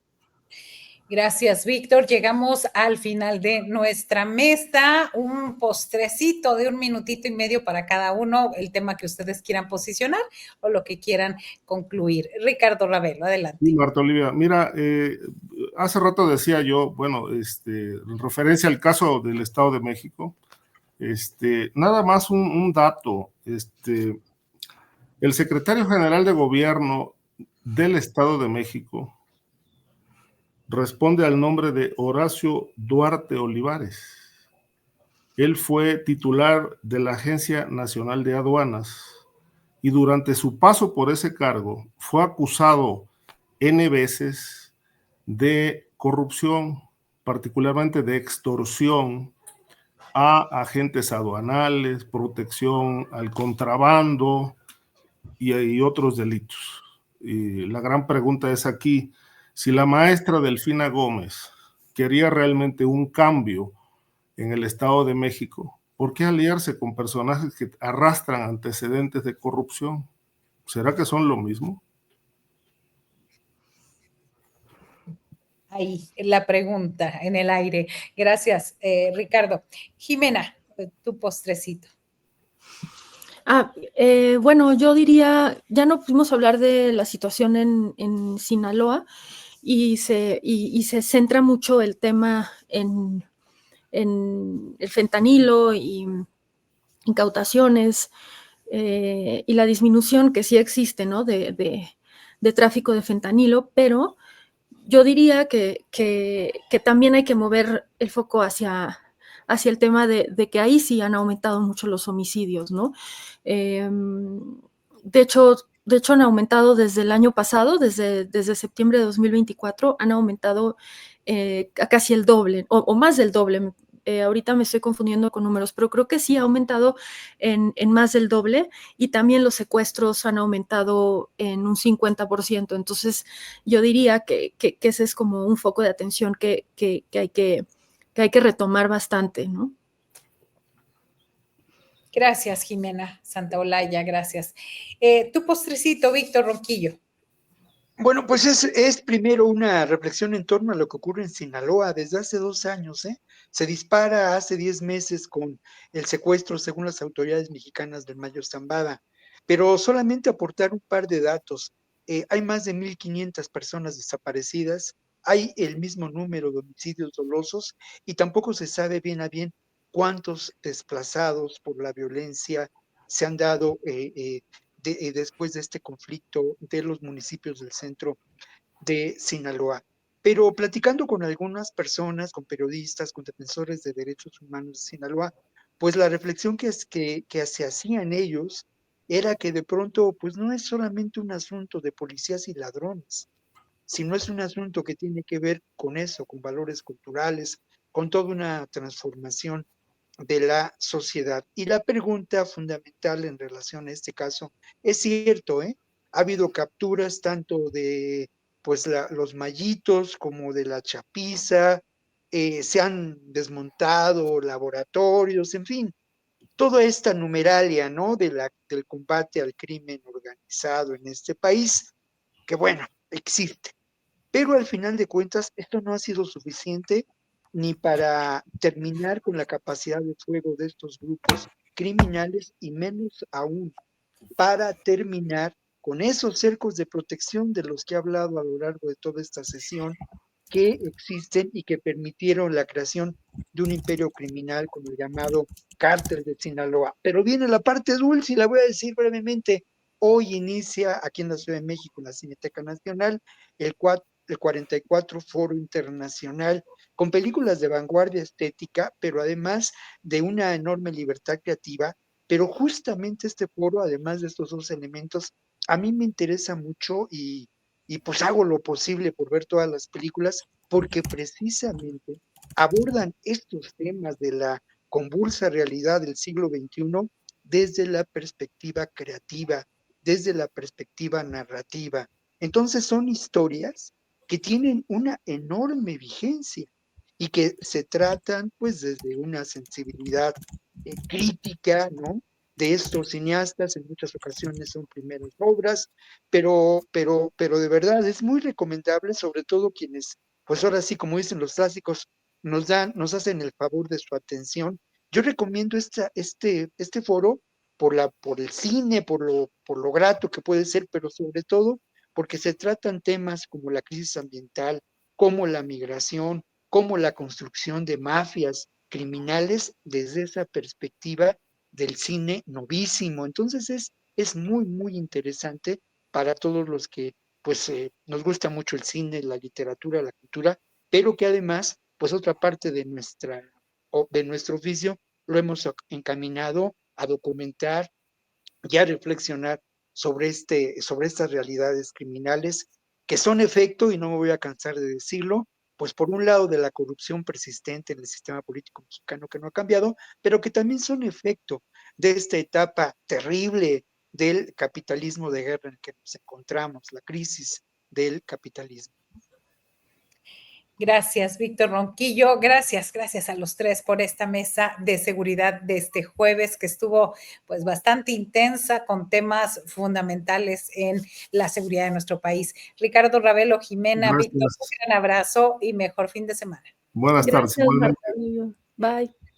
Gracias, Víctor. Llegamos al final de nuestra mesa. Un postrecito de 1 minutito y medio para cada uno, el tema que ustedes quieran posicionar o lo que quieran concluir. Ricardo Ravelo, adelante. Sí, Marta Olivia, mira, hace rato decía yo, bueno, en referencia al caso del Estado de México, nada más un dato, el secretario general de gobierno del Estado de México responde al nombre de Horacio Duarte Olivares. Él fue titular de la Agencia Nacional de Aduanas y durante su paso por ese cargo fue acusado N veces de corrupción, particularmente de extorsión a agentes aduanales, protección al contrabando y otros delitos. Y la gran pregunta es aquí, si la maestra Delfina Gómez quería realmente un cambio en el Estado de México, ¿por qué aliarse con personajes que arrastran antecedentes de corrupción? ¿Será que son lo mismo? Ahí la pregunta en el aire. Gracias, Ricardo. Jimena, tu postrecito. Bueno, yo diría, ya no pudimos hablar de la situación en Sinaloa y se centra mucho el tema en el fentanilo y incautaciones y la disminución que sí existe, ¿no? de tráfico de fentanilo, pero yo diría que también hay que mover el foco hacia el tema de que ahí sí han aumentado mucho los homicidios, ¿no? De hecho, han aumentado desde el año pasado, desde septiembre de 2024, han aumentado a casi el doble, o más del doble. Ahorita me estoy confundiendo con números, pero creo que sí ha aumentado en más del doble y también los secuestros han aumentado en un 50%. Entonces, yo diría que ese es como un foco de atención que hay que retomar bastante, ¿no? Gracias, Jimena Santaolalla, gracias. Tu postrecito, Víctor Ronquillo. Bueno, pues es primero una reflexión en torno a lo que ocurre en Sinaloa desde hace 2 años, ¿eh? Se dispara hace 10 meses con el secuestro, según las autoridades mexicanas, del Mayo Zambada. Pero solamente aportar un par de datos. Hay más de 1,500 personas desaparecidas, hay el mismo número de homicidios dolosos y tampoco se sabe bien a bien cuántos desplazados por la violencia se han dado después de este conflicto de los municipios del centro de Sinaloa. Pero platicando con algunas personas, con periodistas, con defensores de derechos humanos de Sinaloa, pues la reflexión que se hacían ellos era que de pronto, pues no es solamente un asunto de policías y ladrones, sino es un asunto que tiene que ver con eso, con valores culturales, con toda una transformación de la sociedad. Y la pregunta fundamental en relación a este caso, es cierto, ¿eh? Ha habido capturas tanto de pues los mallitos como de la chapiza, se han desmontado laboratorios, en fin, toda esta numeralia, ¿no? Del combate al crimen organizado en este país, que bueno, existe. Pero al final de cuentas, esto no ha sido suficiente ni para terminar con la capacidad de fuego de estos grupos criminales y menos aún para terminar con esos cercos de protección de los que he hablado a lo largo de toda esta sesión que existen y que permitieron la creación de un imperio criminal con el llamado Cártel de Sinaloa. Pero viene la parte dulce y la voy a decir brevemente. Hoy inicia aquí en la Ciudad de México, en la Cineteca Nacional, el 44 Foro Internacional, con películas de vanguardia estética, pero además de una enorme libertad creativa. Pero justamente este foro, además de estos dos elementos, a mí me interesa mucho y pues hago lo posible por ver todas las películas, porque precisamente abordan estos temas de la convulsa realidad del siglo XXI desde la perspectiva creativa, desde la perspectiva narrativa. Entonces son historias que tienen una enorme vigencia y que se tratan pues desde una sensibilidad crítica, ¿no? De estos cineastas, en muchas ocasiones son primeras obras, pero de verdad es muy recomendable, sobre todo quienes, pues ahora sí, como dicen los clásicos, nos hacen el favor de su atención. Yo recomiendo este foro por el cine, por lo grato que puede ser, pero sobre todo porque se tratan temas como la crisis ambiental, como la migración, como la construcción de mafias criminales desde esa perspectiva del cine novísimo. Entonces es muy, muy interesante para todos los que pues nos gusta mucho el cine, la literatura, la cultura, pero que además, pues otra parte de nuestro oficio lo hemos encaminado a documentar y a reflexionar sobre estas realidades criminales que son efecto, y no me voy a cansar de decirlo, pues por un lado de la corrupción persistente en el sistema político mexicano que no ha cambiado, pero que también son efecto de esta etapa terrible del capitalismo de guerra en el que nos encontramos, la crisis del capitalismo. Gracias, Víctor Ronquillo. Gracias a los tres por esta mesa de seguridad de este jueves que estuvo pues bastante intensa con temas fundamentales en la seguridad de nuestro país. Ricardo Ravelo, Jimena, Víctor, un gran abrazo y mejor fin de semana. Buenas tardes. Gracias, Marta. Bye.